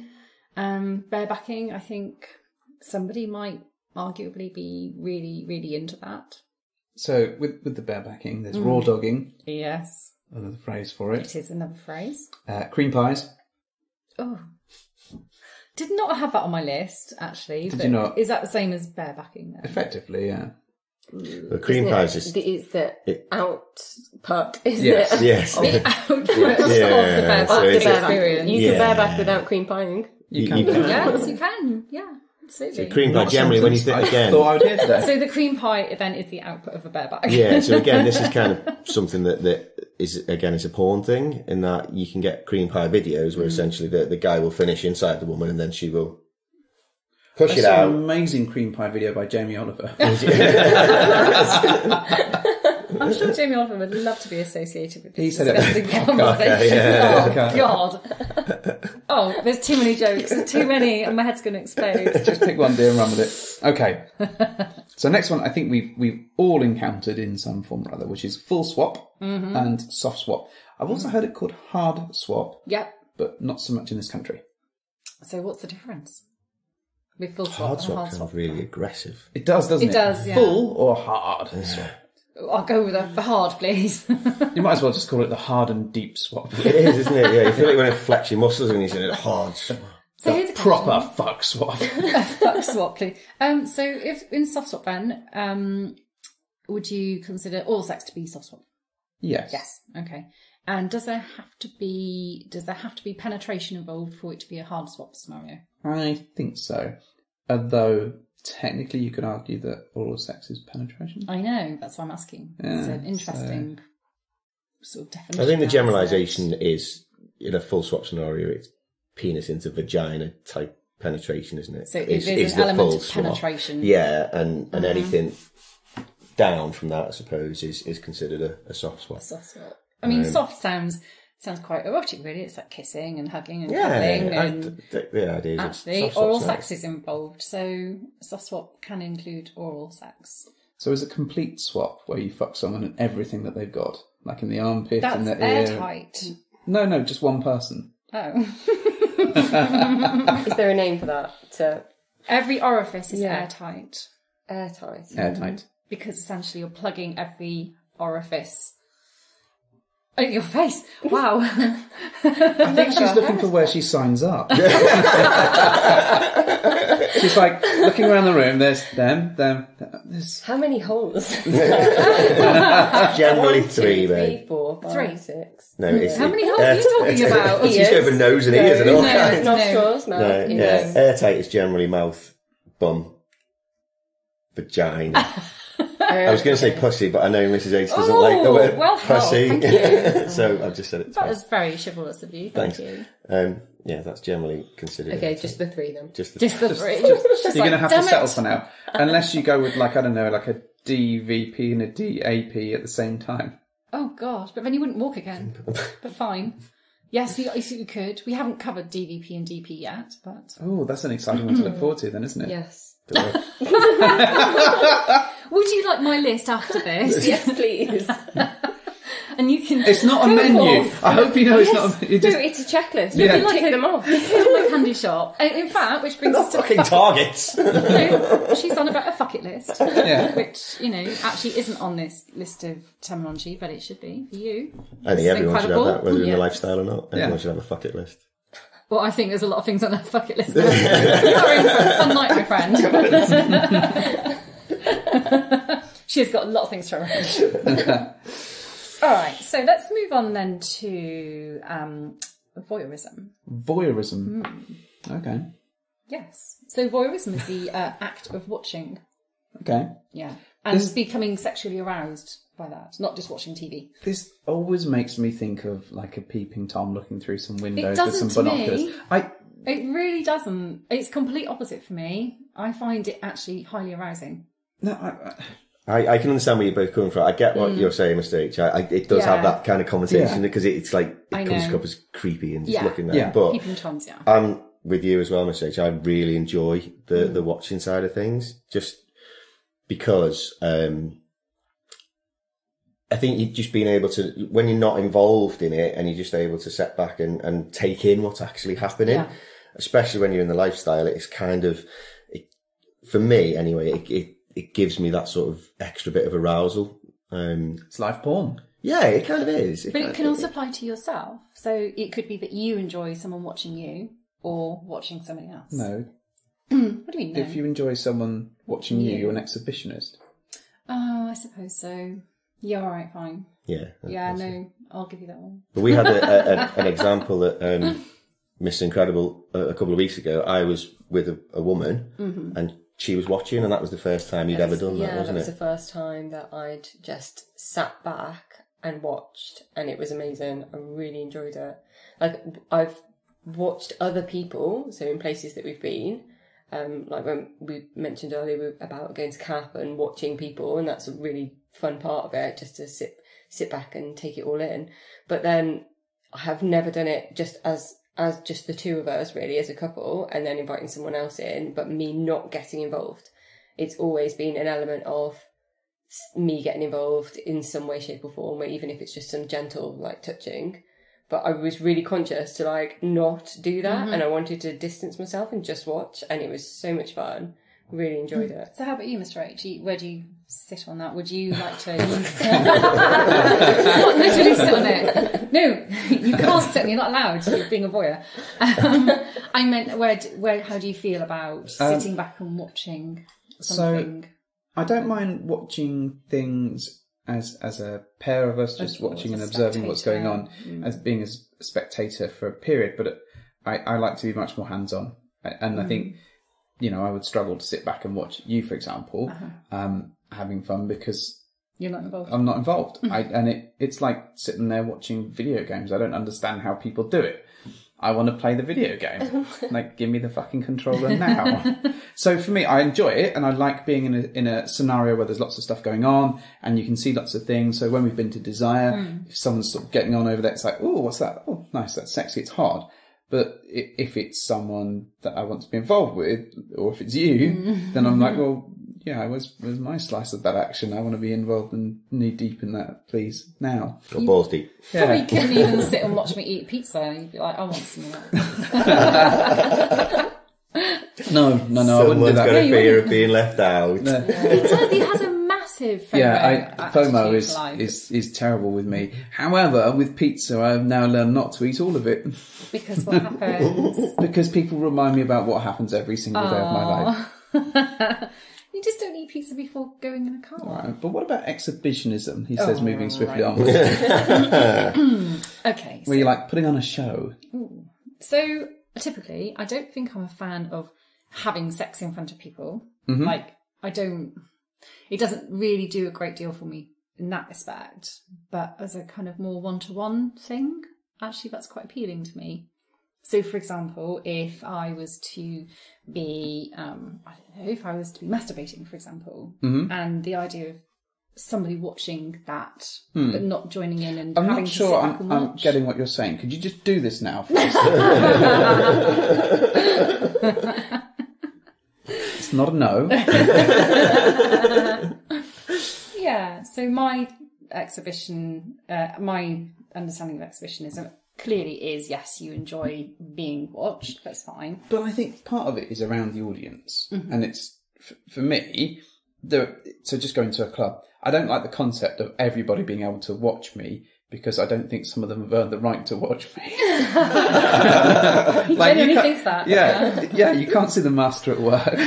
Barebacking, I think somebody might arguably be really, really into that. So with the barebacking, there's raw dogging. Yes. Another phrase for it. It is another phrase. Cream pies. Oh. Did not have that on my list, actually. Did you not? Is that the same as barebacking then? Effectively, yeah. The cream pies is... It's the output, isn't Yes. it? Yes. The output of the Yeah, so bareback it's- experience. You can bareback without cream pieing. You can. Yes, you can. Yeah, absolutely. So cream pie, generally, when you think, I again... thought I would hear today. So the cream pie then is the output of a bareback. Yeah, so again, this is kind of something that is, again, it's a porn thing, in that you can get cream pie videos where essentially the guy will finish inside the woman and then she will push I it saw out. an amazing cream pie video by Jamie Oliver. I'm sure Jamie Oliver would love to be associated with this. He said it. disgusting conversation. yeah. Oh, God. Oh, there's too many jokes. There's too many, and my head's going to explode. Just pick one, dear, and run with it. Okay. So next one, I think we've all encountered in some form or other, which is full swap and soft swap. I've also heard it called hard swap, Yep. but not so much in this country. So what's the difference? With full swap Hard and swap hard sounds swap. really aggressive. It does, doesn't it? It does, yeah. Full or hard swap? I'll go with the hard, please. You might as well just call it the hard and deep swap. It is, isn't it? Yeah, you feel like when it flex your muscles when you're saying it hard. So here's a Proper fuck swap. fuck swap, please. So if in soft swap then, would you consider oral sex to be soft swap? Yes. Yes. Okay. And does there have to be penetration involved for it to be a hard swap scenario? I think so. Although technically you could argue that oral sex is penetration. I know, that's why I'm asking. It's an interesting sort of definition. I think the of generalisation is, in a full swap scenario, it's penis into vagina type penetration, isn't it? So there's an element of penetration. Yeah, and anything down from that, I suppose, is considered a soft swap. Soft swap. I mean, soft sounds quite erotic, really. It's like kissing and hugging and cuddling. And the idea is actually, soft oral swap's sex is involved, so soft swap can include oral sex. So is a complete swap where you fuck someone and everything that they've got, like in the armpit That's and the ear? airtight. No, just one person. Oh. Is there a name for that? Every orifice is Yeah. airtight. Airtight. Airtight. Because essentially you're plugging every orifice. Oh, your face. Wow. I think she's looking for where she signs up. She's like looking around the room. There's them. There's... How many holes? Generally 3, mate. 3, 4, 5, Three. 6. No, it's How many holes are you talking about? She's over nose and ears and all kinds. Nostrils, mouth, No, yeah, airtight is generally mouth, bum, vagina. I was going to say pussy, but I know Mrs. H doesn't like the word pussy, thank so I've just said it That twice. was very chivalrous of you. Thank you. Yeah, that's generally considered. Okay, airtight. just the 3 then. Just the Just the three. You're Like, going to have to damn settle it. for now. Unless you go with, like, I don't know, like a DVP and a DAP at the same time. Oh, God. But then you wouldn't walk again. But fine. Yes, you could. We haven't covered DVP and DP yet, but... Oh, that's an exciting one to look forward to then, isn't it? Yes. Would you like my list after this? Yes, please. And you can... It's not a go menu. forth. I hope you know it's not a menu. No, it's a checklist. You Yeah. can tick them off. My candy shop. And in fact, which brings us to... fucking targets. She's on about a fuck it list. Yeah. Which, actually isn't on this list of terminology, but it should be for you. I think everyone should have that, whether in Yeah. the lifestyle or not. Everyone Yeah. should have a fuck it list. Well, I think there's a lot of things on that fuck it list. You're in for a fun night, my friend. She's got a lot of things to arrange. All right, so let's move on then to voyeurism. Voyeurism. Okay. Yes. So voyeurism is the act of watching. Okay. Yeah. And becoming sexually aroused by that, not just watching TV. This always makes me think of like a peeping Tom looking through some windows with doesn't some to binoculars. me. It really doesn't. It's complete opposite for me. I find it actually highly arousing. I can understand where you're both coming from. I get what you're saying, Mr. H. It does have that kind of connotation because it's like it comes up as creepy and just looking at it. But Peeping Toms, yeah. I'm with you as well, Mr. H. I really enjoy the watching side of things. Just because I think you've just been able to, when you're not involved in it and you're just able to sit back and take in what's actually happening, especially when you're in the lifestyle, it's kind of, for me anyway, it gives me that sort of extra bit of arousal. It's live porn. Yeah, it kind of is. But it can also apply to yourself. So it could be that you enjoy someone watching you or watching somebody else. No. What do you mean, no? If you enjoy someone watching you, you're an exhibitionist. Oh, I suppose so. Yeah, all right, fine. Yeah. Yeah, no, I'll give you that one. But we had an example at Miss Incredible a couple of weeks ago. I was with a woman and she was watching, and that was the first time you'd ever done that, wasn't it? Yeah, that was the first time that I'd just sat back and watched, and it was amazing. I really enjoyed it. Like, I've watched other people, so in places that we've been, like when we mentioned earlier about going to CAP and watching people, and that's a really fun part of it, just to sit back and take it all in. But then I have never done it just as just the two of us, really, as a couple, and then inviting someone else in, but me not getting involved. It's always been an element of me getting involved in some way, shape or form, even if it's just some gentle, like, touching. But I was really conscious to, like, not do that, and I wanted to distance myself and just watch, and it was so much fun. Really enjoyed it. So how about you, Mr. H? Where do you sit on that? Would you like to... Not literally sit on it. No, you can't sit on it. You're not allowed. You're being a voyeur. I meant, how do you feel about sitting back and watching something? So, I don't mind watching things as a pair of us, just watching and observing what's going on, as being a spectator for a period, but I like to be much more hands-on. And I think... I would struggle to sit back and watch you, for example, having fun because you're not involved. I'm not involved. It's like sitting there watching video games. I don't understand how people do it. I want to play the video game. Like, give me the fucking controller now. So for me, I enjoy it, and I like being in a scenario where there's lots of stuff going on, and you can see lots of things. So when we've been to Desire, if someone's sort of getting on over there, it's like, oh, what's that? Oh, nice, that's sexy. It's hard. But if it's someone that I want to be involved with, or if it's you, then I'm like, well, yeah, where's my slice of that action? I want to be involved and knee deep in that, please, now. Or balls deep. Yeah. Probably couldn't even sit and watch me eat pizza, and you'd be like, I want some of that. No, I wouldn't do that. Someone's got a fear of being left out. No. He has a massive FOMO. FOMO is terrible with me. However, with pizza, I've now learned not to eat all of it. Because what happens? Because people remind me about what happens every single day of my life. You just don't eat pizza before going in a car. Right, but what about exhibitionism? He says, moving swiftly on. Okay. Where you're like putting on a show. Ooh. So typically, I don't think I'm a fan of having sex in front of people. Like, it doesn't really do a great deal for me in that respect. But as a kind of more one-to-one thing, actually that's quite appealing to me. So, for example, if I was to be, if I was to be masturbating, for example, and the idea of somebody watching that, but not joining in and having to sit back and watch. I'm getting what you're saying. Could you just do this now, please? It's not a no. Yeah, so my exhibition, my understanding of exhibitionism clearly is, yes, you enjoy being watched, that's fine. But I think part of it is around the audience. And it's, for me, so just going to a club, I don't like the concept of everybody being able to watch me, because I don't think some of them have earned the right to watch me. He genuinely thinks that. Yeah, you can't see the master at work.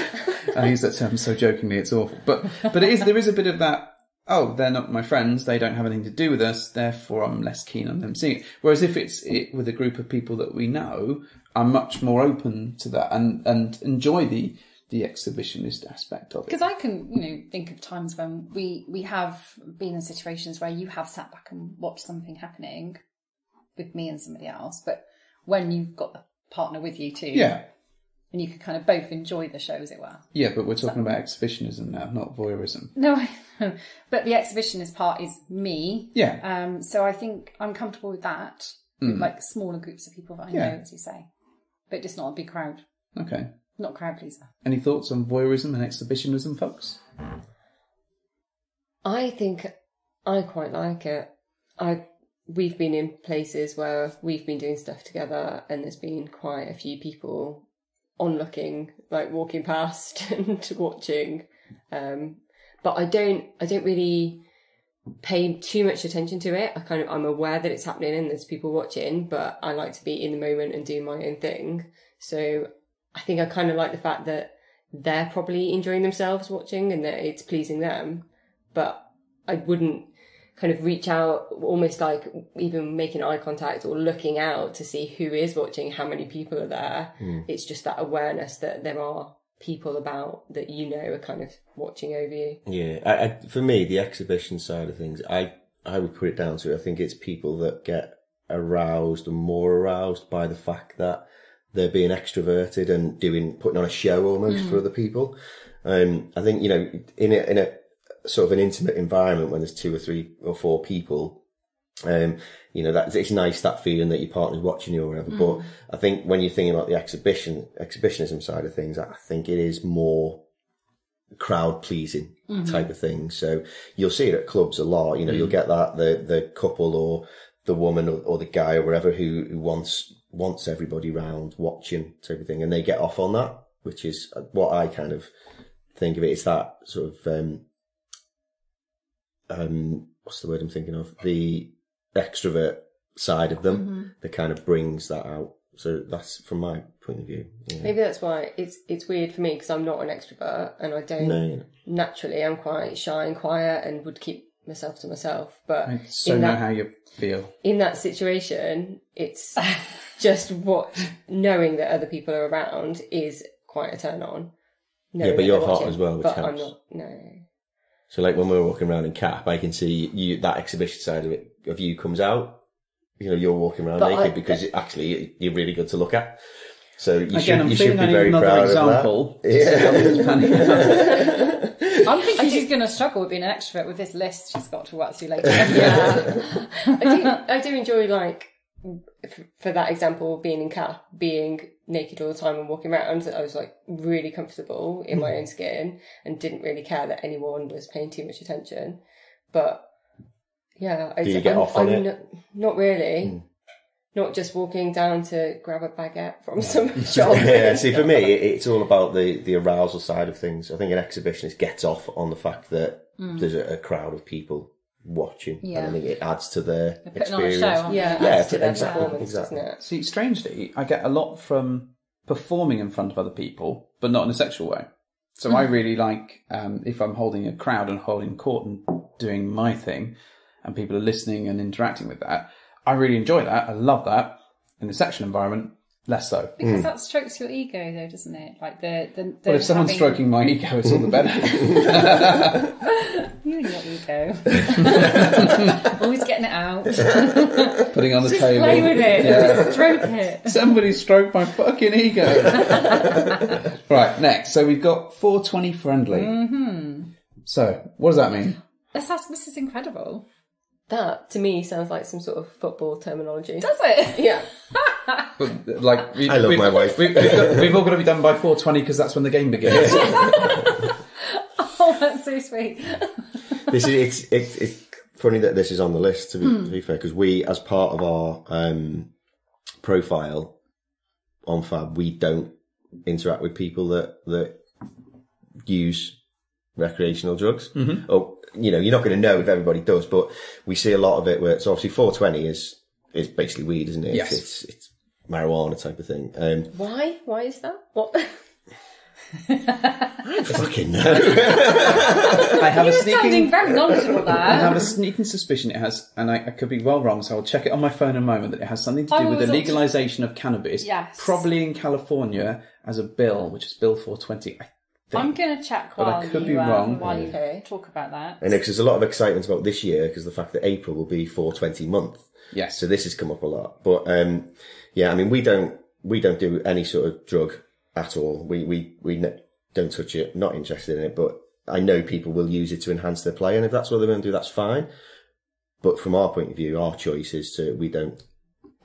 I use that term so jokingly, it's awful. But there is a bit of that, oh, they're not my friends, they don't have anything to do with us, therefore I'm less keen on them seeing it. Whereas if it's with a group of people that we know, I'm much more open to that and enjoy the exhibitionist aspect of it. Because I can, think of times when we have been in situations where you have sat back and watched something happening with me and somebody else, but when you've got the partner with you too. Yeah. And you could kind of both enjoy the show, as it were. Yeah, but we're talking about exhibitionism now, not voyeurism. No, I know. But the exhibitionist part is me. Yeah. So I think I'm comfortable with that, with like smaller groups of people that I know, as you say. But just not a big crowd. Okay. Not crowd pleaser. Any thoughts on voyeurism and exhibitionism, folks? I think I quite like it. We've been in places where we've been doing stuff together and there's been quite a few people onlooking, like walking past and watching. But I don't really pay too much attention to it. I'm aware that it's happening and there's people watching, but I like to be in the moment and do my own thing. So I think I kind of like the fact that they're probably enjoying themselves watching and that it's pleasing them. But I wouldn't kind of reach out, almost like even making eye contact or looking out to see who is watching, how many people are there. It's just that awareness that there are people about that are kind of watching over you. Yeah, for me, the exhibition side of things, I would put it down to, I think it's people that get aroused and more aroused by the fact that they're being extroverted and putting on a show almost for other people. I think, in a sort of an intimate environment when there's 2 or 3 or 4 people, that it's nice, that feeling that your partner's watching you or whatever. But I think when you're thinking about the exhibitionism side of things, I think it is more crowd pleasing type of thing. So you'll see it at clubs a lot. You'll get that the couple or the woman or the guy or whatever who wants everybody round watching type of thing, and they get off on that, which is what I kind of think of it. It's that sort of what's the word I'm thinking of? The extrovert side of them that kind of brings that out. So that's from my point of view. Yeah. Maybe that's why it's weird for me, because I'm not an extrovert and I don't naturally. I'm quite shy and quiet and would keep myself to myself. But I so know how you feel. In that situation, it's just knowing that other people are around is quite a turn on. Yeah, but you're hot as well, which but helps. I'm not. No. So like when we're walking around in Cap, I can see you, that exhibition side of you comes out. You're walking around naked because actually you're really good to look at. So you should be very proud of that. Yeah. I'm thinking she's going to struggle with being an extrovert with this list she's got to work through later. I do enjoy, like, for that example, being in Cap, being naked all the time and walking around. I was like really comfortable in my own skin and didn't really care that anyone was paying too much attention. But yeah, do you get off on it? Not really. Not just walking down to grab a baguette from some shop. Yeah, see, for me, it's all about the arousal side of things. I think an exhibitionist gets off on the fact that there's a crowd of people watching. Yeah. And I think it adds to their experience. On a show, adds to their performance, doesn't it? See, strangely, I get a lot from performing in front of other people, but not in a sexual way. So I really like, if I'm holding a crowd and holding court and doing my thing, and people are listening and interacting with that, I really enjoy that. I love that. In the sexual environment, less so. Because that strokes your ego, though, doesn't it? Like the well, if someone's stroking my ego, it's all the better. You and your ego. Always getting it out. Putting on the Just table. play with it. Yeah. Just stroke it. Somebody stroked my fucking ego. Right, next. So we've got 420 friendly. So, what does that mean? This is incredible. That, to me, sounds like some sort of football terminology. Does it? Yeah. Like, I love my wife. We've all got to be done by 4:20 because that's when the game begins. Oh, that's so sweet. It's funny that this is on the list, to be fair, because we, as part of our profile on Fab, we don't interact with people that use recreational drugs. Or, you're not going to know if everybody does, but we see a lot of it where it's obviously 420 is basically weed, isn't it? Yes. It's marijuana type of thing. Why? Why is that? What? I don't fucking know. I have sounding very knowledgeable there. I have a sneaking suspicion it has, and I could be well wrong, so I'll check it on my phone in a moment, that it has something to do with the legalisation of cannabis. Yes. Probably in California as a bill, which is Bill 420. I'm going to check while you talk about that. And because there's a lot of excitement about this year, because the fact that April will be 420 month. Yes. So this has come up a lot. But, yeah, I mean, we don't do any sort of drug at all. We don't touch it, not interested in it, but I know people will use it to enhance their play. And if that's what they're going to do, that's fine. But from our point of view, our choice is we don't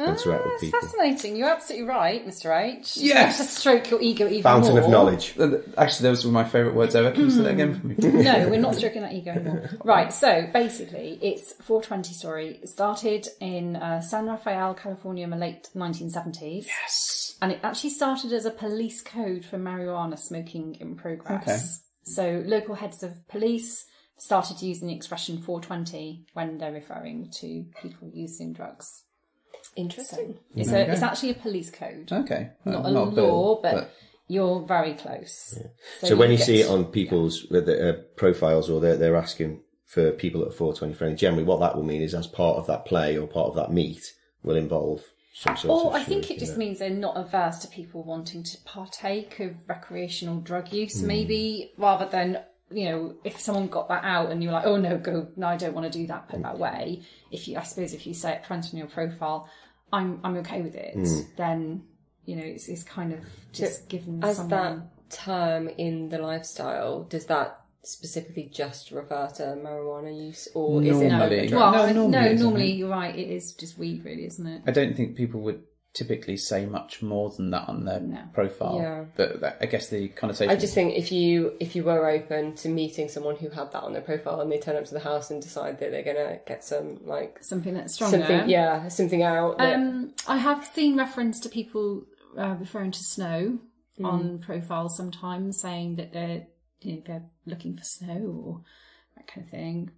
interact with It's people. fascinating. You're absolutely right, Mr. H. Yes. To stroke your ego even Fountain more. of knowledge. Actually, those were my favourite words ever. Can you say that again for me? No, we're not stroking that ego anymore. Right, so basically, it's 420 story. It started in San Rafael, California in the late 1970s. Yes. And it actually started as a police code for marijuana smoking in progress. Okay. So local heads of police started using the expression 420 when they're referring to people using drugs. Interesting. It's actually a police code. Okay. Not a bill, law, but you're very close. Yeah. So when you see it on people's profiles, or they're asking for people that are 420 friendly, generally what that will mean is as part of that play or part of that meet will involve some sort of... I think it just means they're not averse to people wanting to partake of recreational drug use, maybe, rather than, if someone got that out and you're like, oh no, I don't want to do that, put that away. I suppose if you say it front on your profile, I'm okay with it, then, it's kind of just given as someone... that term in the lifestyle, does that specifically just refer to marijuana use, or is it Normally. other drugs? Normally you're right, it is just weed really, isn't it? I don't think people would typically say much more than that on their profile. Yeah. But I guess the connotation... I just think if you were open to meeting someone who had that on their profile and they turn up to the house and decide that they're going to get some, something that's stronger. Something out. I have seen reference to people referring to snow on profiles sometimes, saying that they're looking for snow or that kind of thing,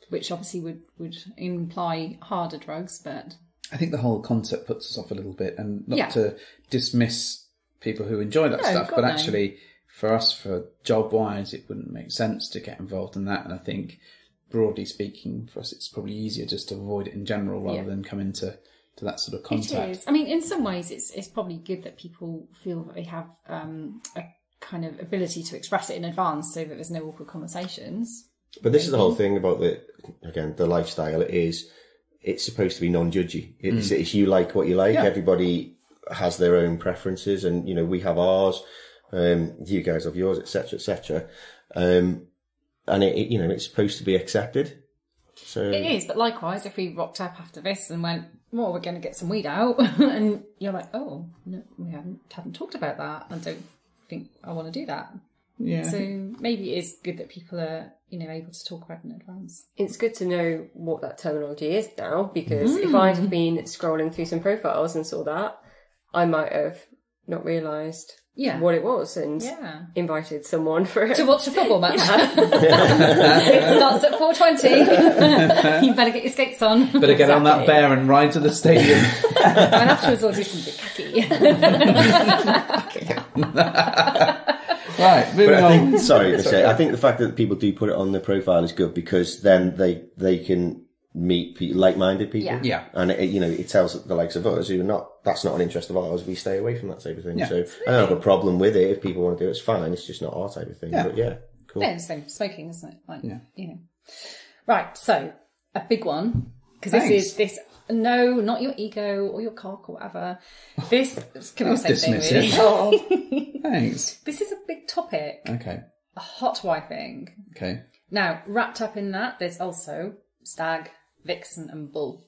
which obviously would imply harder drugs, but... I think the whole concept puts us off a little bit, and not to dismiss people who enjoy that stuff, but actually for us, for job-wise, it wouldn't make sense to get involved in that. And I think, broadly speaking, for us, it's probably easier just to avoid it in general rather than come into that sort of contact. It is. I mean, in some ways, it's probably good that people feel that they have a kind of ability to express it in advance so that there's no awkward conversations. But this is the whole thing about the lifestyle. It's supposed to be non-judgy. It's you like what you like. Yeah. Everybody has their own preferences, and we have ours. You guys have yours, etc., etc. And it's supposed to be accepted. So it is. But likewise, if we rocked up after this and went, "Well, we're going to get some weed out," and you're like, "Oh no, we haven't talked about that. I don't think I want to do that." Yeah. So maybe it is good that people are, able to talk about it in advance. It's good to know what that terminology is now, because if I'd have been scrolling through some profiles and saw that, I might have not realised what it was and invited someone to watch a football match. It starts at 4:20. You better get your skates on. Better get on that bear and ride to the stadium. And afterwards we'll do some bukkake. Right, moving on. I think the fact that people do put it on their profile is good, because then they can meet like-minded people. Yeah. And it tells the likes of us who are not, that's not an interest of ours, we stay away from that type of thing. Yeah. So I don't have a problem with it. If people want to do it, it's fine. It's just not our type of thing. Yeah. But cool. Yeah, it's the same smoking, isn't it? Right, so a big one, because this no, not your ego or your cock or whatever. This can be the same thing, really. Oh, thanks. This is a big topic. Okay. A hot wifing. Okay. Now, wrapped up in that, there's also stag, vixen, and bull.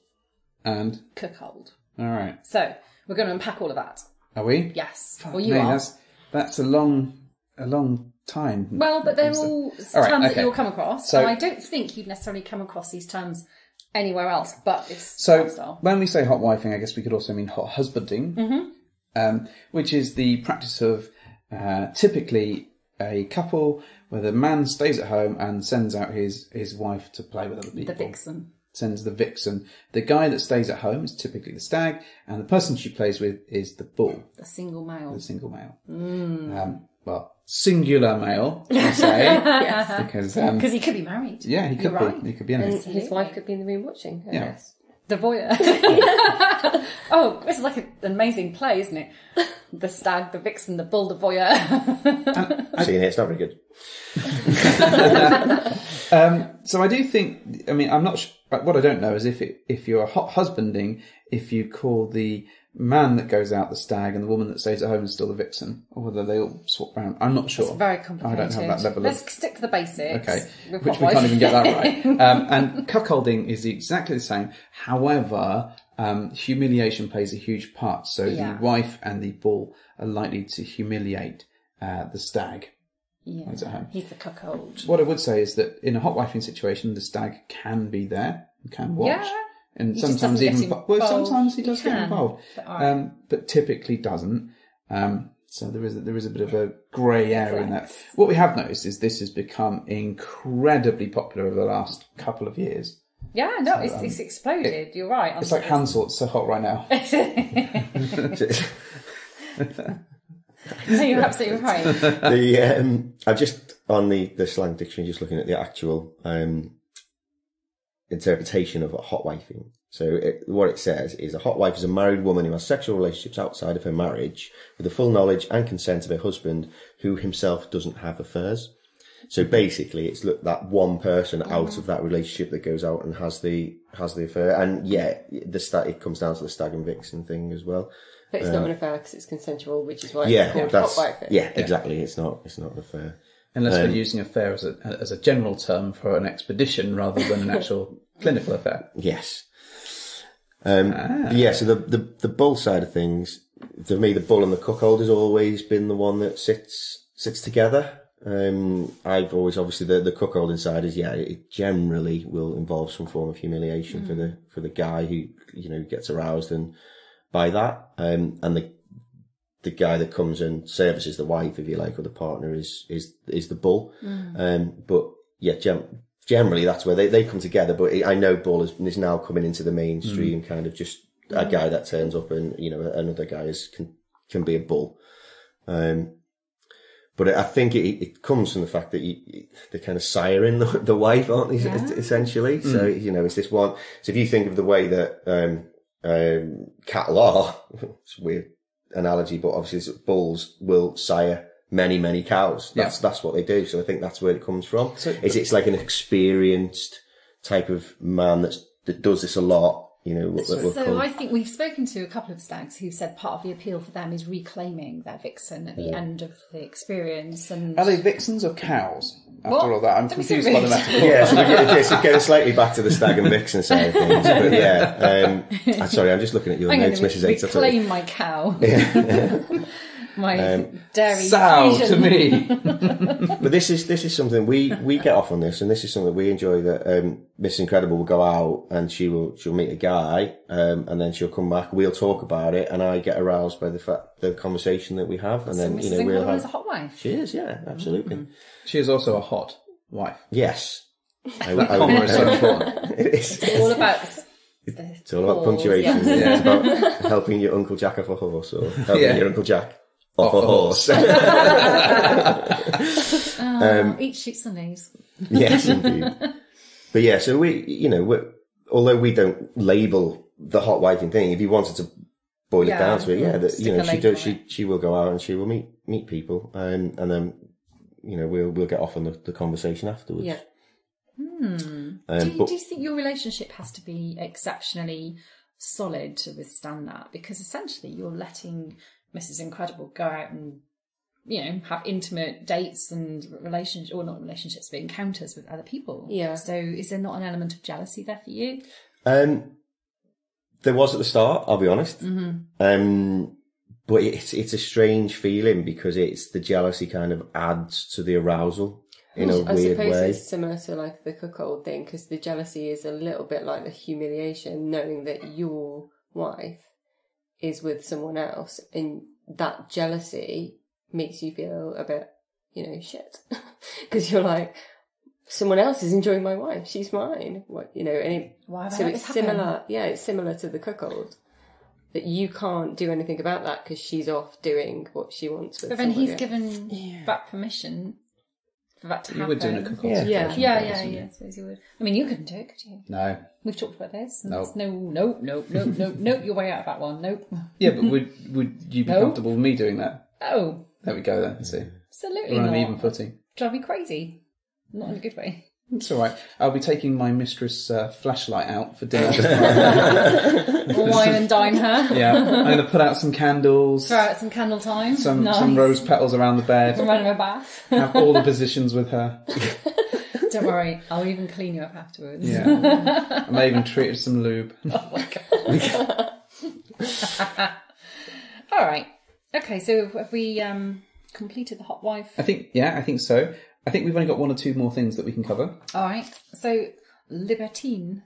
And cuckold. All right. So we're going to unpack all of that. Are we? Yes. Well, you are. That's a long time. Well, but they're all terms that you'll come across. So, and I don't think you'd necessarily come across these terms anywhere else, but it's lifestyle. When we say hot wifing, I guess we could also mean hot husbanding, which is the practice of typically a couple where the man stays at home and sends out his wife to play with other people. The vixen. Sends the vixen. The guy that stays at home is typically the stag, and the person she plays with is the bull. The single male. Well, singular male, I say. Yes. Because he could be married. Yeah, he could be. Right. He could be anything. And his wife could be in the room watching, I guess. The voyeur. Oh, this is like an amazing play, isn't it? The stag, the vixen, the bull, the voyeur. I've seen it, it's not very good. So I do think, I'm not sure, what I don't know is if you're hot husbanding, if you call the man that goes out the stag and the woman that stays at home is still the vixen, or whether they all swap around. I'm not sure. It's very complicated. I don't have that level Let's stick to the basics. Okay, which we can't even get that right. And cuckolding is exactly the same. However, humiliation plays a huge part. So Yeah. the wife and the bull are likely to humiliate the stag. Yeah, Who's at home. he's the cuckold. What I would say is that in a hot wifing situation, the stag can be there and can watch. Yeah. And He just sometimes doesn't even, get well, involved. sometimes he does He get can, involved. But typically doesn't. So there is a bit of a grey area in that. What we have noticed is this has become incredibly popular over the last couple of years. Yeah, no, it's exploded. You're right. It's like Hansel, it's so hot right now. No, you're absolutely right. I'm just on the slang dictionary, just looking at the actual interpretation of a hot wifing. So what it says is a hot wife is a married woman who has sexual relationships outside of her marriage with the full knowledge and consent of her husband, who himself doesn't have affairs. So basically, it's that one person out of that relationship that goes out and has the affair. And yeah, it comes down to the stag and vixen thing as well. But it's not an affair because it's consensual, which is why it's called hot wifing. Yeah, exactly. It's not an affair. Unless we're using affair as a general term for an expedition rather than an actual clinical affair. Yes. Yeah, so the bull side of things, for me, the bull and the cuckold has always been the one that sits together. I've always, obviously, the cuckold inside is, it generally will involve some form of humiliation for the guy who, gets aroused and by that. And the guy that comes and services the wife, if you like, or the partner is the bull. But yeah, generally that's where they come together. But I know bull is now coming into the mainstream, kind of just a guy that turns up and, another guy can be a bull. But I think it comes from the fact that they're kind of siring the wife, aren't they, essentially? So, it's this one. So if you think of the way that cattle are, it's a weird analogy, but obviously bulls will sire many, many cows. That's what they do. So I think that's where it comes from. So, it's like an experienced type of man that does this a lot. I think we've spoken to a couple of stags who said part of the appeal for them is reclaiming their vixen at the end of the experience. And are they vixens or cows? After all that, I'm confused by the metaphor. Yeah, so we're going slightly back to the stag and vixen side of things. But yeah, sorry, I'm just looking at your notes, Mrs. H. Reclaim my cow. My dairy sow to me. But this is something we get off on this, and this is something we enjoy. That Miss Incredible will go out and she'll meet a guy, and then she'll come back. We'll talk about it, and I get aroused by the conversation that we have, and then Mrs. we'll have a hot wife. She is, yeah, absolutely. She is also a hot wife. Yes, that comma is so important. It's all about. It's all about punctuation. Yeah. It's about helping your Uncle Jack off a horse, or helping your Uncle Jack off a horse. Each shoots the nose. Yes, indeed. But yeah, so although we don't label the hot wifing thing, if you wanted to boil it down to it, she will go out and she will meet people, and then we'll get off on the conversation afterwards. Yeah. Do you think your relationship has to be exceptionally solid to withstand that? Because essentially you're letting Mrs. Incredible go out and, have intimate dates and relationships, or not relationships, but encounters with other people. Yeah. So is there not an element of jealousy there for you? There was at the start, I'll be honest. But it's a strange feeling because the jealousy kind of adds to the arousal in a weird way. I suppose it's similar to like the cuckold thing, because the jealousy is a little bit like the humiliation, knowing that your wife is with someone else, and that jealousy makes you feel a bit, shit. Because you're like, someone else is enjoying my wife, she's mine. So it's similar. Yeah, it's similar to the cuckold. That you can't do anything about that because she's off doing what she wants with. But then he's given back permission for that to happen. You would do a cuckold. Yeah. I suppose you would. I mean, you couldn't do it, could you? No. We've talked about this. Nope. Nope. You're way out of that one. Nope. Yeah, but would you be comfortable with me doing that? Oh. There we go then. See. Absolutely We're on not. an even footing. Drive me crazy. Not in a good way. It's all right. I'll be taking my mistress' flashlight out for dinner. Wine and dine her. Yeah, I'm going to put out some candles. Throw out some candle time. Some rose petals around the bed. Run her a bath. Have all the positions with her. Don't worry, I'll even clean you up afterwards. Yeah. I may even treat it with some lube. Oh my God. All right. Okay, so have we completed the hot wife? I think so. I think we've only got one or two more things that we can cover. All right. So, libertine.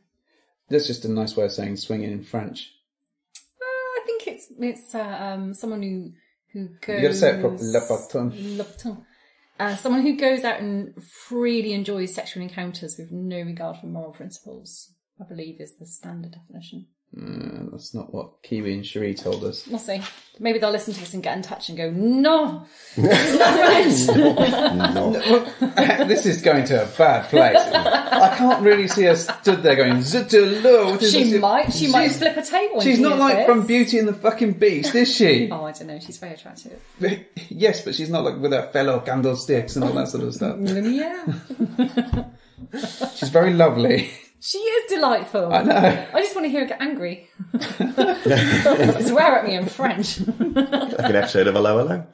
That's just a nice way of saying swinging in French. I think it's someone who goes... You got to say it properly. Libertine. Libertine. Someone who goes out and freely enjoys sexual encounters with no regard for moral principles, I believe, is the standard definition. That's not what Kiwi and Cherie told us. We'll see. Maybe they'll listen to this and get in touch and go, no, it's not right. No. This is going to a bad place. I can't really see her stood there going, Zutulu. She might flip a table. She's not like from Beauty and the fucking Beast, is she? Oh, I don't know. She's very attractive. Yes, but she's not like with her fellow candlesticks and all that sort of stuff. Yeah. She's very lovely. She is delightful. I know. I just want to hear her get angry. Swear at me in French. Like an episode of Hello Hello.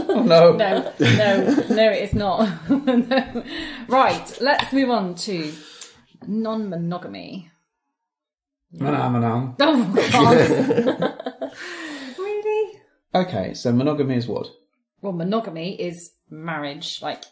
Oh, no. No, it is not. No. Right, let's move on to non-monogamy. Manon. Oh, God. Really? Okay, so monogamy is what? Well, monogamy is marriage, like...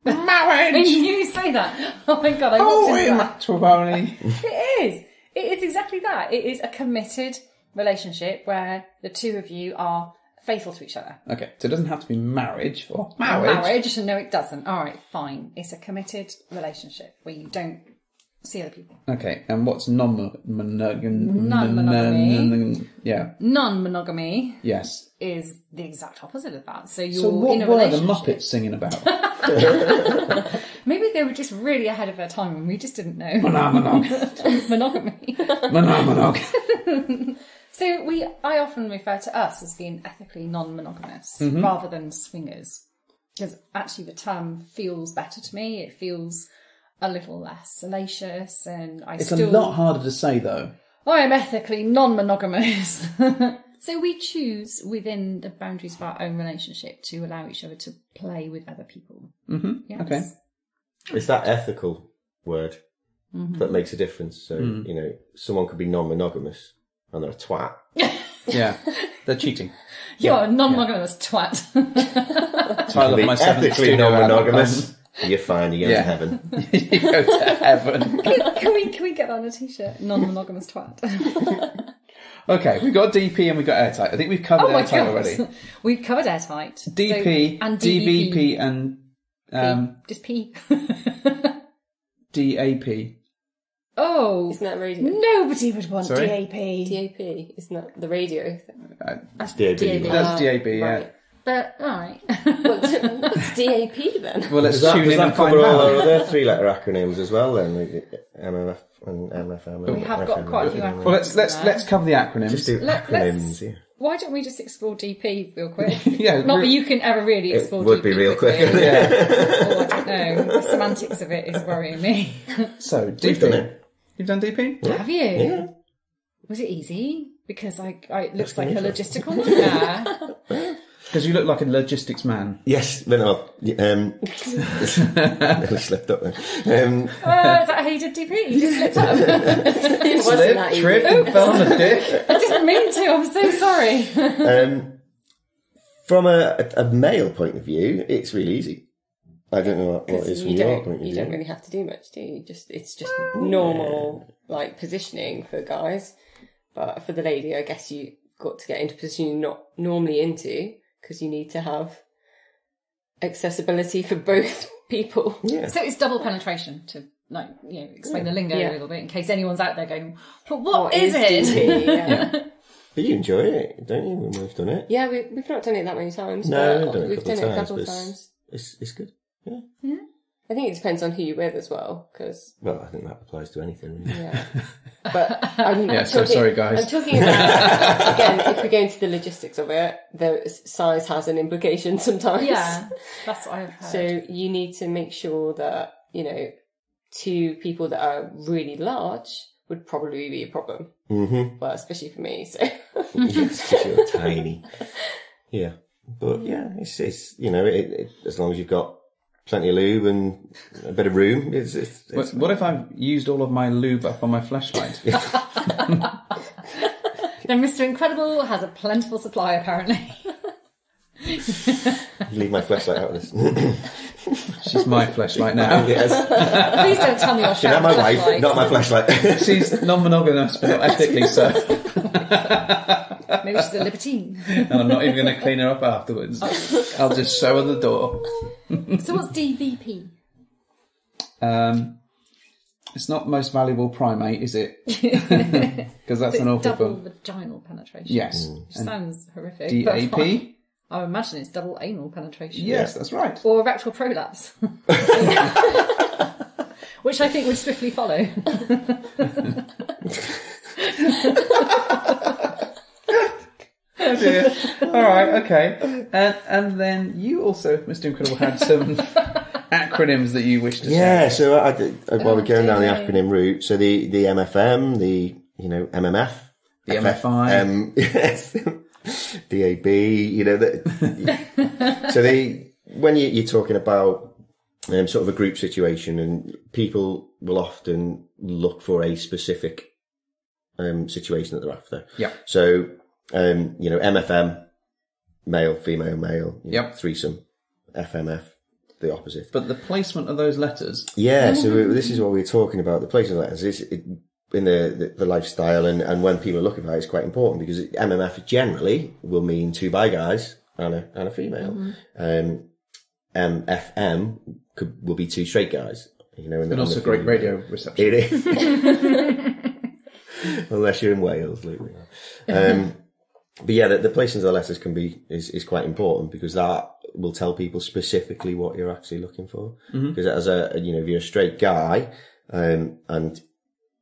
Marriage! When you say that, oh my God, I walked into that. matrimony. It is exactly that. It is a committed relationship where the two of you are faithful to each other. Okay, so it doesn't have to be marriage or marriage. No, it doesn't. All right, fine. It's a committed relationship where you don't see other people. Okay, and what's non-monogamy? Non-monogamy. Yeah. Non-monogamy Yes. is the exact opposite of that. So you're So what in a were the relationship. Muppets singing about? Maybe they were just really ahead of their time and we just didn't know. Monogamy. So I often refer to us as being ethically non-monogamous rather than swingers. Because actually the term feels better to me. It feels a little less salacious and It's a lot harder to say though. I am ethically non-monogamous. So we choose within the boundaries of our own relationship to allow each other to play with other people. Mm-hmm. Yes. Okay. It's that ethical word that makes a difference. So, you know, someone could be non-monogamous and they're a twat. Yeah, they're cheating. You're a non-monogamous twat. Title of my seventh Ethically studio non-monogamous. You're fine, you go to heaven. You go to heaven. Can we get that on a t-shirt? Non-monogamous twat. Okay, we've got DP and we've got airtight. I think we've covered airtight already. We've covered airtight. DP, and DVP and just P. DAP. Oh, Isn't that radio? nobody would want Sorry? DAP. DAP, isn't that the radio thing? That's DAB. That's DAB, yeah. Right. But alright. What's DAP then? Well, let's Does that, tune does in that and find cover all our out. other three-letter acronyms as well then? MMF and MFM. We have got quite a few acronyms. Well, let's cover the acronyms. Just do acronyms, yeah. Why don't we just explore DP real quick? Yeah, Not that you can ever really explore It DP. would be real quick. quickly. Yeah. Oh, I don't know. The semantics of it is worrying me. So, DP. We've done it. You've done DP? Have you? Yeah. Was it easy? Because it looks like a logistical nightmare. Because you look like a logistics man. Yes, no, nearly slipped up then. Is that how you did DP? You just slipped up. It wasn't Slip, that easy. trip, and fell on a dick. I didn't mean to. I'm so sorry. From a male point of view, it's really easy. I don't know what it is from you your don't, point of you view. don't really have to do much, do you? It's just normal like positioning for guys, but for the lady, I guess you've got to get into a position you're not normally into because you need to have accessibility for both people. Yeah. So it's double penetration to explain the lingo a little bit in case anyone's out there going, but what is it? DP? Yeah. But you enjoy it, don't you, when we've done it? Yeah, we've not done it that many times. No, but we've done it a couple of of times. It's good. Yeah. I think it depends on who you're with as well, because Well, I think that applies to anything. Really. yeah. But I'm Yeah, so sorry, guys. I'm talking about again. If we go into the logistics of it, the size has an implication sometimes. Yeah, that's what I've heard. So you need to make sure that two people that are really large would probably be a problem. Mm-hmm. Well, especially for me. So Yes, because you're tiny. Yeah. But yeah, it's as long as you've got plenty of lube and a bit of room. What if I've used all of my lube up on my flashlight? Then Mr. Incredible has a plentiful supply, apparently. Leave my flashlight out of this. She's my flashlight now. Yes. Please don't tell me you're sharing Not my wife, flashlight. not my flashlight. She's non-monogamous, but not ethically so. Maybe she's a libertine. And I'm not even going to clean her up afterwards. I'll just show her the door. So what's DVP? It's not most valuable primate, is it? Because that's an awful double film. vaginal penetration. Yes. Which sounds horrific. DAP? But I would imagine it's double anal penetration. Yes, that's right. Or rectal prolapse. Which I think would swiftly follow. Oh dear. Alright, okay. And then you also, Mr. Incredible, had some acronyms that you wish to say. Yeah, so I did, while we're going down the acronym route, so the MFM, the MMF, The MFI. yes, DAB, so when you're talking about sort of a group situation, and people will often look for a specific situation that they're after. Yeah. So MFM, male, female, male. Yep. Threesome, FMF, the opposite. But the placement of those letters. Yeah, so this is what we were talking about. The placement of letters is in the lifestyle, and when people are looking for it, it's quite important, because MMF generally will mean 2 bi guys and a female. MFM will be 2 straight guys. And also great radio reception. It is. Unless you're in Wales, Luke. But yeah, the placement of the letters is quite important, because that will tell people specifically what you're actually looking for. Because as if you're a straight guy, and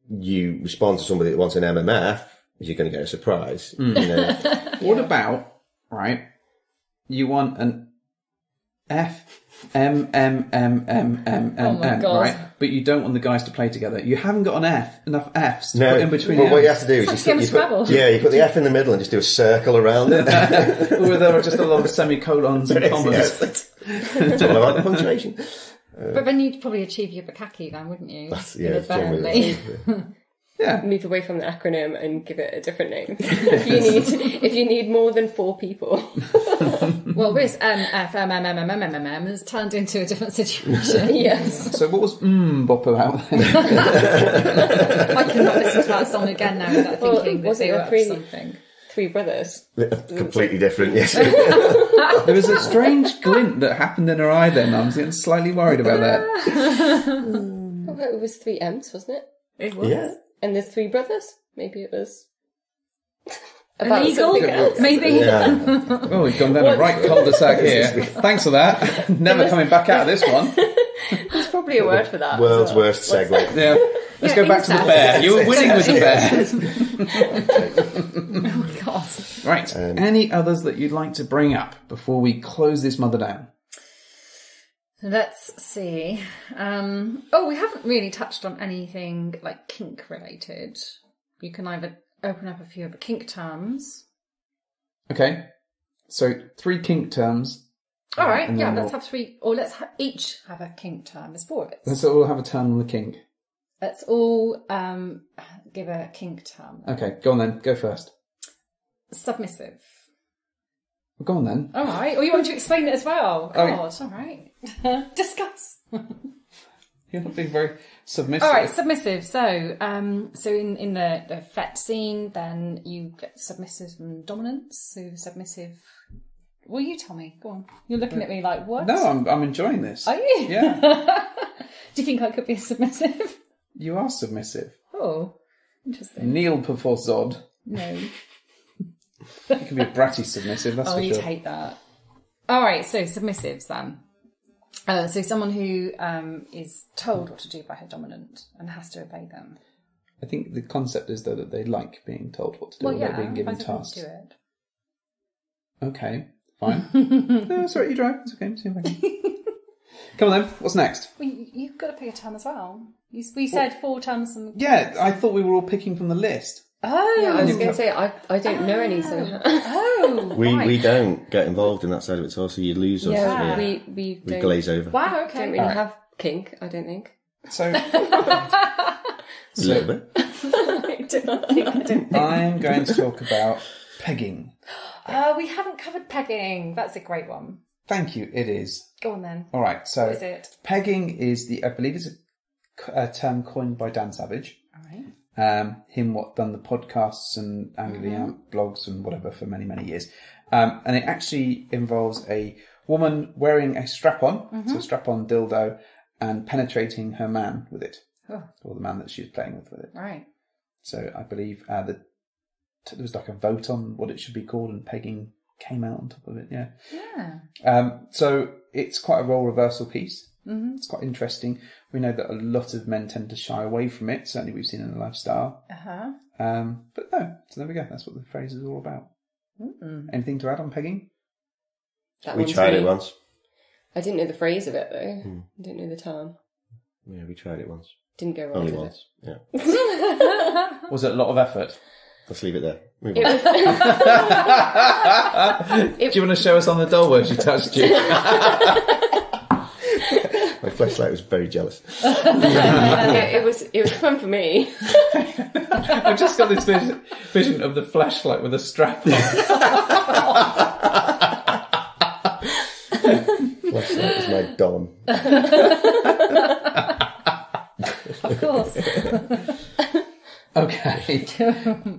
you respond to somebody that wants an MMF, you're going to get a surprise. What about, right, you want an FMMMMMM, God. right? But you don't want the guys to play together. You haven't got enough Fs to put in between. Well, what you have to do is It's like you put the F in the middle and just do a circle around it. Or there are just a lot of semicolons and commas. It's all about the punctuation. But then you'd probably achieve your bukkake then, wouldn't you? Generally. Yeah. Move away from the acronym and give it a different name. if you need more than 4 people. Well, this FMMMMMMM has turned into a different situation. Yes. So what was Bop about then? I cannot listen to that song again now without thinking that they were up to something. 3 brothers. Completely different, yes. There was a strange glint that happened in her eye then. I was getting slightly worried about that. Oh, it was 3 M's, wasn't it? It was. Yeah. And there's 3 brothers? Maybe it was... Illegal? Maybe. Yeah. Oh, we've gone down a right cul-de-sac here. Thanks for that. Never coming back out of this one. There's probably a word for that. World's worst segue. Yeah. Let's go back to the bear. You were winning with the bear. Oh, God. Right. Any others that you'd like to bring up before we close this mother down? Let's see. We haven't really touched on anything like kink related. You can either open up a few of the kink terms. Okay. So 3 kink terms. All right. And Yeah. then Let's have 3, or let's each have a kink term. There's 4 of it. Let's all have a term on the kink. Let's all give a kink term. Okay. Go on then. Go first. Submissive. Well, go on then. All right. Or you want to explain it as well? Oh, God. All right. Discuss. You're not being very submissive. All right, submissive. So, in the fet scene, then you get submissive and dominance. So submissive. Well, you tell me. Go on. You're looking at me like, what? No, I'm enjoying this. Are you? Yeah. Do you think I could be a submissive? You are submissive. Oh, interesting. Kneel before Zod. No. You can be a bratty submissive, that's for You'd sure. hate that. All right, so submissives then. So someone who is told what to do by her dominant and has to obey them. I think the concept is though that they like being told what to do, or they're being given tasks. Do it. Okay, fine. No, it's alright, you drive. It's okay. See if I can. Come on then. What's next? Well, you've got to pick a term as well. We said 4 terms. Yeah, I thought we were all picking from the list. Oh, Yeah, I was going to say, I don't know any, so... We don't get involved in that side of it at all, so you lose us. Yeah, we don't, glaze over. Wow, okay. don't really have kink, I don't think. So, A little bit. I'm going to talk about pegging. We haven't covered pegging. That's a great one. Thank you, it is. Go on then. All right, so What is it? pegging is I believe it's a term coined by Dan Savage. All right. Him done the podcasts and Angry Amp blogs and whatever for many, many years. And it actually involves a woman wearing a strap-on, so a strap-on dildo, and penetrating her man with it, or the man that she was playing with it. Right. So I believe there was like a vote on what it should be called, and pegging came out on top of it. Yeah. So it's quite a role reversal piece. Mm-hmm. It's quite interesting. We know that a lot of men tend to shy away from it. Certainly, we've seen in the lifestyle. But no. So there we go. That's what the phrase is all about. Mm-mm. Anything to add on pegging? We tried it once. I didn't know the phrase of it though. I didn't know the term. Yeah, we tried it once. Didn't go right. Only did once. it? Yeah. Was it a lot of effort? Let's leave it there. Move It on. was, Do you want to show us on the doll where she touched you? My fleshlight was very jealous. it was fun for me. I've just got this vision of the flashlight with a strap on. Fleshlight was my dom. Of course. Okay,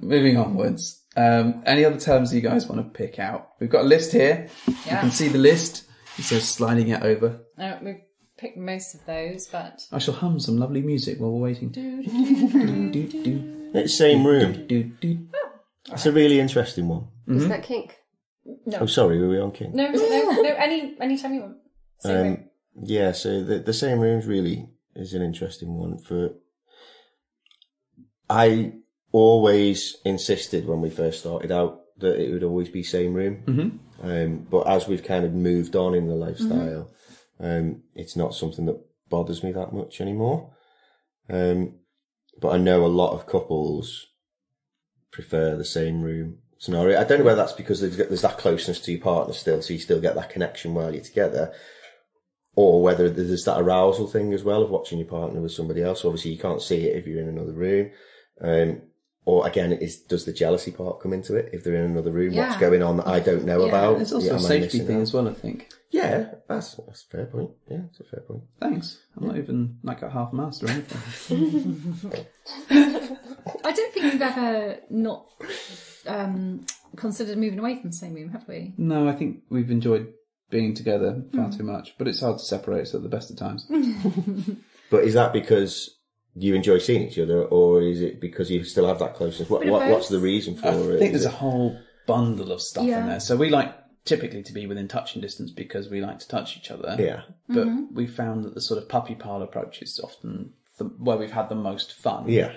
moving onwards. Any other terms you guys want to pick out? We've got a list here. You can see the list. It says sliding it over. We've picked most of those, but... I shall hum some lovely music while we're waiting. It's same room. That's a really interesting one. Is that kink? No. Oh, sorry, were we on King? No, any time you want. Same room. Yeah, so the same rooms really is an interesting one. I always insisted when we first started out that it would always be same room. But as we've kind of moved on in the lifestyle, it's not something that bothers me that much anymore. But I know a lot of couples prefer the same room scenario. I don't know whether that's because there's that closeness to your partner still, so you still get that connection while you're together, or whether there's that arousal thing as well of watching your partner with somebody else. Obviously, you can't see it if you're in another room. Or again, does the jealousy part come into it? If they're in another room, what's going on that I don't know about? There's also a safety thing as well, I think. Yeah, that's a fair point. Yeah, it's a fair point. Thanks. I'm not even like a half master or anything. I don't think we've ever not considered moving away from the same room, have we? No, I think we've enjoyed being together far too much, but it's hard to separate us at the best of times. But is that because you enjoy seeing each other, or is it because you still have that closeness? What's the reason for it? I think there's a whole bundle of stuff in there. So we like typically to be within touching distance because we like to touch each other. Yeah. But we found that the sort of puppy pile approach is often where we've had the most fun. Yeah.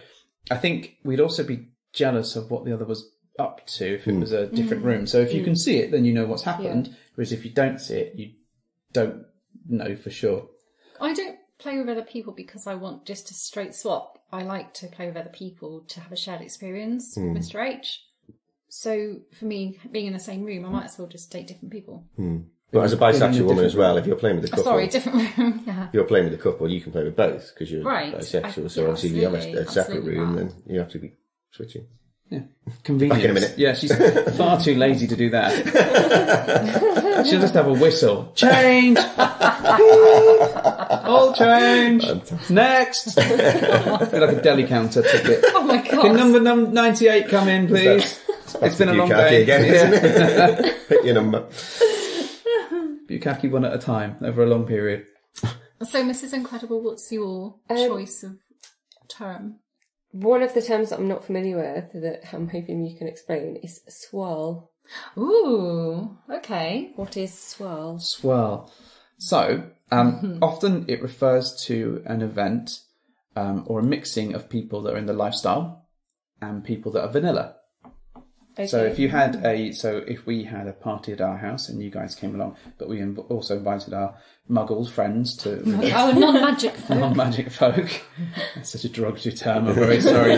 I think we'd also be jealous of what the other was up to if it was a different room. So if you can see it, then you know what's happened. Yeah. Whereas if you don't see it, you don't know for sure. I don't play with other people because I want just a straight swap. I like to play with other people to have a shared experience with Mr. H. So for me, being in the same room, I might as well just date different people. But as a bisexual woman as well, if you're playing with a couple... Sorry, different room, yeah. If you're playing with a couple, you can play with both because you're bisexual. So obviously if you have a separate room, then you have to be switching. Yeah. Convenient. Back in a minute. Yeah, she's far too lazy to do that. She'll just have a whistle. Change! All change! Fantastic. Next! Like a deli counter ticket. Oh my God. Can number 98 come in, please? It's been a long day. Again, isn't it? Pick your number. Bukkake one at a time over a long period. So, Mrs. Incredible, what's your choice of term? One of the terms that I'm not familiar with that I'm hoping you can explain is swirl. Ooh, okay. What is swirl? Swirl. So, often it refers to an event or a mixing of people that are in the lifestyle and people that are vanilla. Okay. So if we had a party at our house and you guys came along, but we also invited our Muggles friends to Oh, non-magic folk. non-magic folk. That's such a derogatory term. I'm very sorry,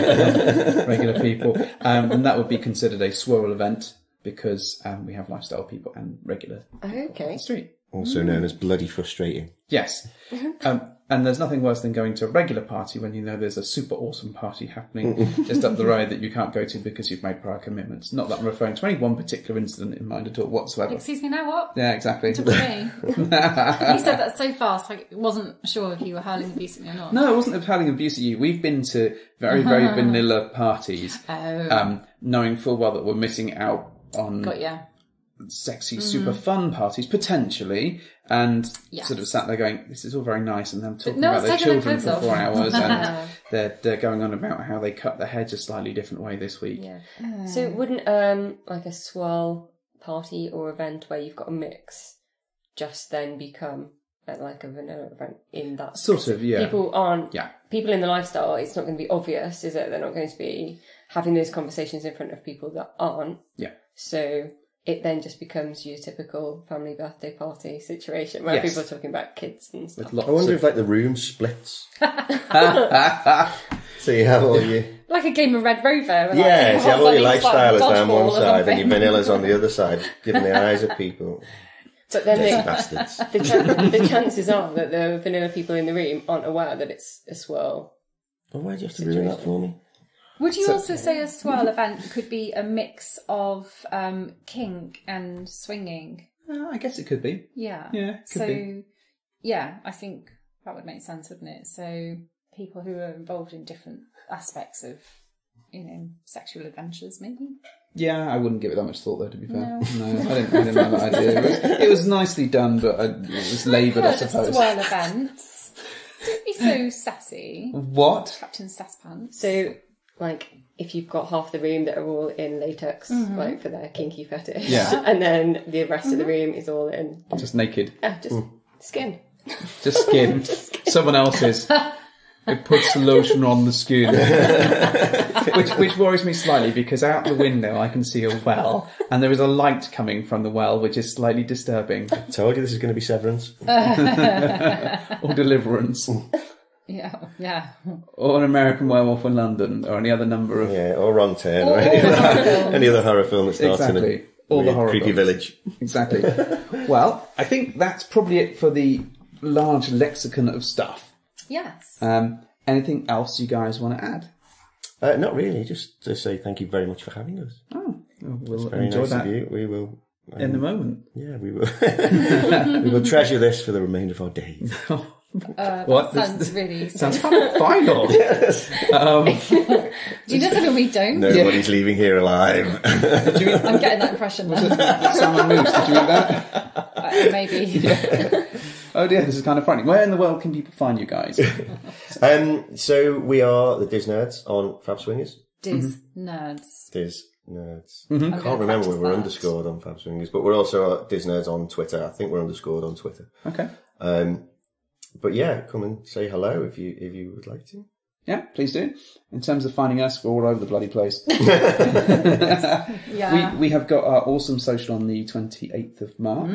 regular people. And that would be considered a swirl event because we have lifestyle people and regular Okay. on the street. Also known as bloody frustrating. Yes. And there's nothing worse than going to a regular party when you know there's a super awesome party happening just up the road that you can't go to because you've made prior commitments. Not that I'm referring to any one particular incident in mind at all whatsoever. Excuse me, now what? Yeah, exactly. Took me. You said that so fast, I wasn't sure if you were hurling abuse at me or not. No, I wasn't hurling abuse at you. We've been to very, very vanilla parties, knowing full well that we're missing out on Got ya. sexy, super fun parties, potentially, and Yes. sort of sat there going, this is all very nice, and them talking no about one's their taking their children clothes for 4 off. hours, and they're going on about how they cut their hedge a slightly different way this week. Yeah. So wouldn't like a swirl party or event where you've got a mix just then become like a vanilla event in that? Sort of, yeah. People in the lifestyle, it's not going to be obvious, is it? They're not going to be having those conversations in front of people that aren't. Yeah. So it then just becomes your typical family birthday party situation where people are talking about kids and stuff. I wonder if like the room splits. So you have all your... Like a game of Red Rover. so you have all your lifestylers down one dodgeball or side and your something. vanillas on the other side, giving the eyes at people. But then Bastards. the chances are that the vanilla people in the room aren't aware that it's a swirl. Oh, why do you have to ruin that for me? Would you also say a swirl event could be a mix of kink and swinging? I guess it could be. Yeah. Yeah, could be. Yeah, I think that would make sense, wouldn't it? So people who are involved in different aspects of, sexual adventures, maybe? Yeah, I wouldn't give it that much thought, though, to be fair. No, I didn't like that idea. It was nicely done, but it was laboured, I suppose. Swirl events. Don't be so sassy. What? Captain Sasspants. So, like, if you've got half the room that are all in latex, like for their kinky fetish, and then the rest of the room is all in Just naked. just skin. Just skin. Someone else's. It puts the lotion on the skin. which worries me slightly because out the window I can see a well and there is a light coming from the well which is slightly disturbing. I told you this is going to be Severance. Or Deliverance. Yeah. Or An American Werewolf in London or any other number of... Yeah, or Wrong Turn, or any other horror film that starts in a All the weird, horror creepy films. village. Exactly. Well, I think that's probably it for the large lexicon of stuff. Yes. Anything else you guys want to add? Not really, just to say thank you very much for having us. Oh, we'll Very enjoy nice that of you. We will... in the moment. Yeah, we will. We will treasure this for the remainder of our days. What? Sounds really... Sounds kind of final. Do you know something we don't? Nobody's leaving here alive. I'm getting that impression now. Salmon Moose, did you read that? Maybe. Oh dear, this is kind of frightening. Where in the world can people find you guys? So we are the Diz Nerds on Fab Swingers. Diz Nerds. Diz Nerds. I'm I can't gonna remember when practice we're that. underscored on Fab Swingers, but we're also Diz Nerds on Twitter. I think we're underscored on Twitter. Okay. But yeah, come and say hello if you would like to. Yeah, please do. In terms of finding us, we're all over the bloody place. Yeah. We have got our awesome social on the 28th of March.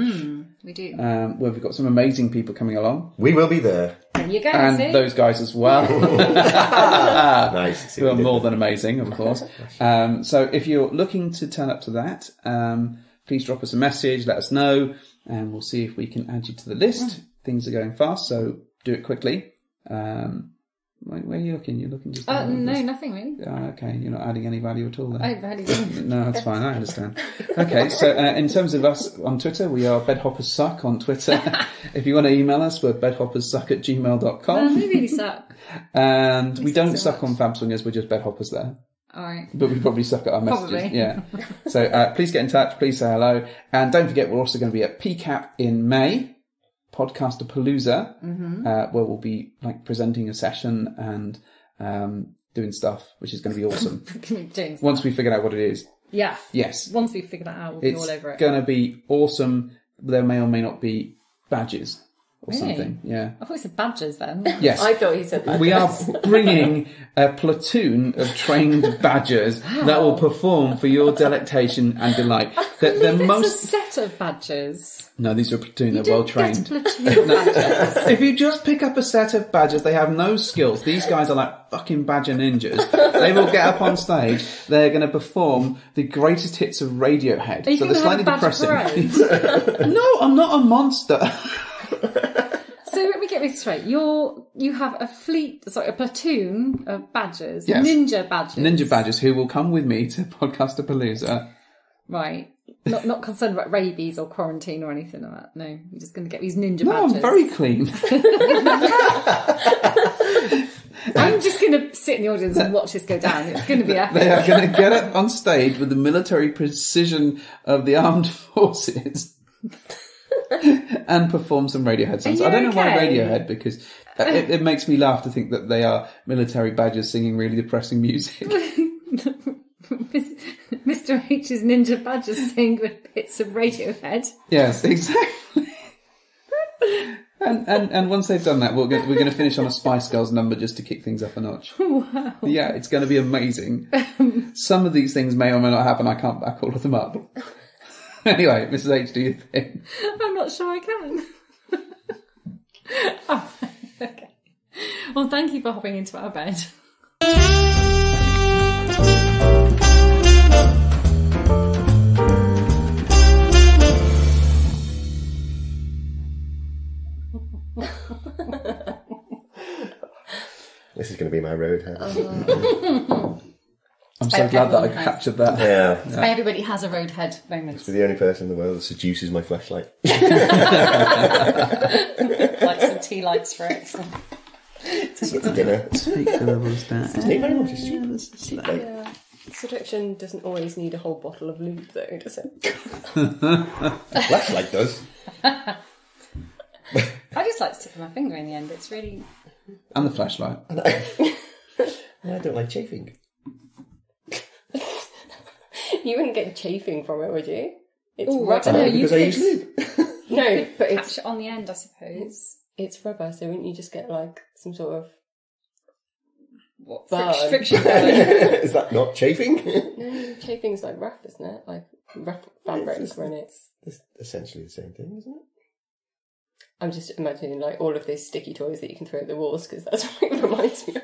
We do. Where we've got some amazing people coming along. We will be there. There you go, And see? those guys as well. Nice. Who are more than amazing, of course. So if you're looking to turn up to that, please drop us a message, let us know, and we'll see if we can add you to the list. Things are going fast, so do it quickly. Where are you looking? You're looking just... No, nothing really. Okay, you're not adding any value at all then. I barely do. No, that's fine, I understand. Okay, so in terms of us on Twitter, we are bedhopperssuck on Twitter. If you want to email us, we're bedhopperssuck@gmail.com. We really suck. And we don't so suck on Fab Swingers, we're just bedhoppers there. Alright. But we probably suck at our messages. Probably. Yeah. So please get in touch, please say hello. And don't forget, we're also going to be at PCAP in May. Podcaster-palooza, where we'll be presenting a session and doing stuff, which is going to be awesome. Once we figure out what it is. Yeah. Yes. Once we've figured that out, we'll be all over it. It's going to be awesome. There may or may not be badges. or something. Yeah. I thought you said badgers then. Yes. I thought he said that. We are bringing a platoon of trained badgers that will perform for your delectation and delight. It's a set of badgers. No, these are a platoon. They're You well don't get a trained. platoon of badgers. If you just pick up a set of badgers, they have no skills. These guys are like fucking badger ninjas. They will get up on stage. They're going to perform the greatest hits of Radiohead. Are you going to have a badger parade? No, I'm not a monster. So let me get this straight. You have a platoon of badgers, Yes. ninja badgers. Ninja badgers who will come with me to Podcastapalooza. Right. Not concerned about rabies or quarantine or anything like that. No, you're just going to get these ninja No, badgers. I'm very clean. I'm just going to sit in the audience and watch this go down. It's going to be epic. They are going to get up on stage with the military precision of the armed forces and perform some Radiohead songs. Are you I don't know why okay? Radiohead, because it makes me laugh to think that they are military badgers singing really depressing music. Mr. H's ninja badgers sing with bits of Radiohead. Yes, exactly. And once they've done that, we're going to finish on a Spice Girls number just to kick things up a notch. Wow. Yeah, it's going to be amazing. Some of these things may or may not happen. I can't back all of them up. Anyway, Mrs. H, do you think? I'm not sure I can. Oh, okay. Well, thank you for hopping into our bed. This is going to be my road head. I'm so glad that I captured that. Yeah. Everybody has a roadhead moment. So the only person in the world that seduces my flashlight. Like some tea lights for it. It's dinner. Take the levels down. Thank you very much. It's cheap. Yeah. Seduction doesn't always need a whole bottle of lube, though, does it? Flashlight does. I just like sticking my finger in the end. It's really... And the flashlight. I don't like chafing. You wouldn't get chafing from it, would you? It's Ooh, rubber. I don't know, Because I use lube. No, but Catch it on the end, I suppose. it's rubber, so wouldn't you just get like some sort of What? burn? Friction burn. Is that not chafing? No, chafing's like rough, isn't it? Like rough fabrics when it's... It's essentially the same thing, isn't it? I'm just imagining like all of these sticky toys that you can throw at the walls, because that's what it reminds me of.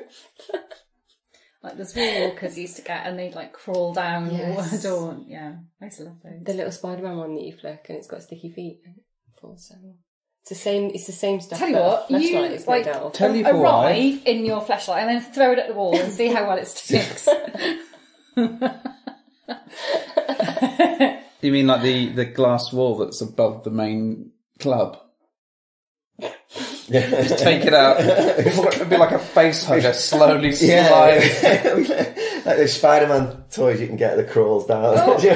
Like there's wall walkers you used to get and they'd like crawl down Yes. the door. Yeah, I used to love those. The little Spider-Man one that you flick and it's got sticky feet. And it falls down. It's the same stuff. Tell you that a what, you fleshlight is like made out of. Tell you for why. arrive in your fleshlight and then throw it at the wall and see how well it sticks. You mean like the glass wall that's above the main club? Just take it out. It'd be like a face hugger slowly slide. Like those Spider-Man toys you can get that crawls down. Yeah,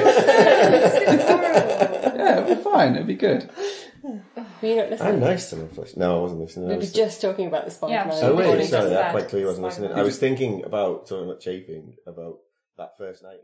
it'd be fine. It'd be good. Were you not listening? I'm nice to my flesh. No, I wasn't listening. We were just talking about the Spider-Man. Yeah, Oh, Before wait, he sorry, just that said quite clearly wasn't Spider-Man. listening. I was thinking about, talking about chafing, about that first night.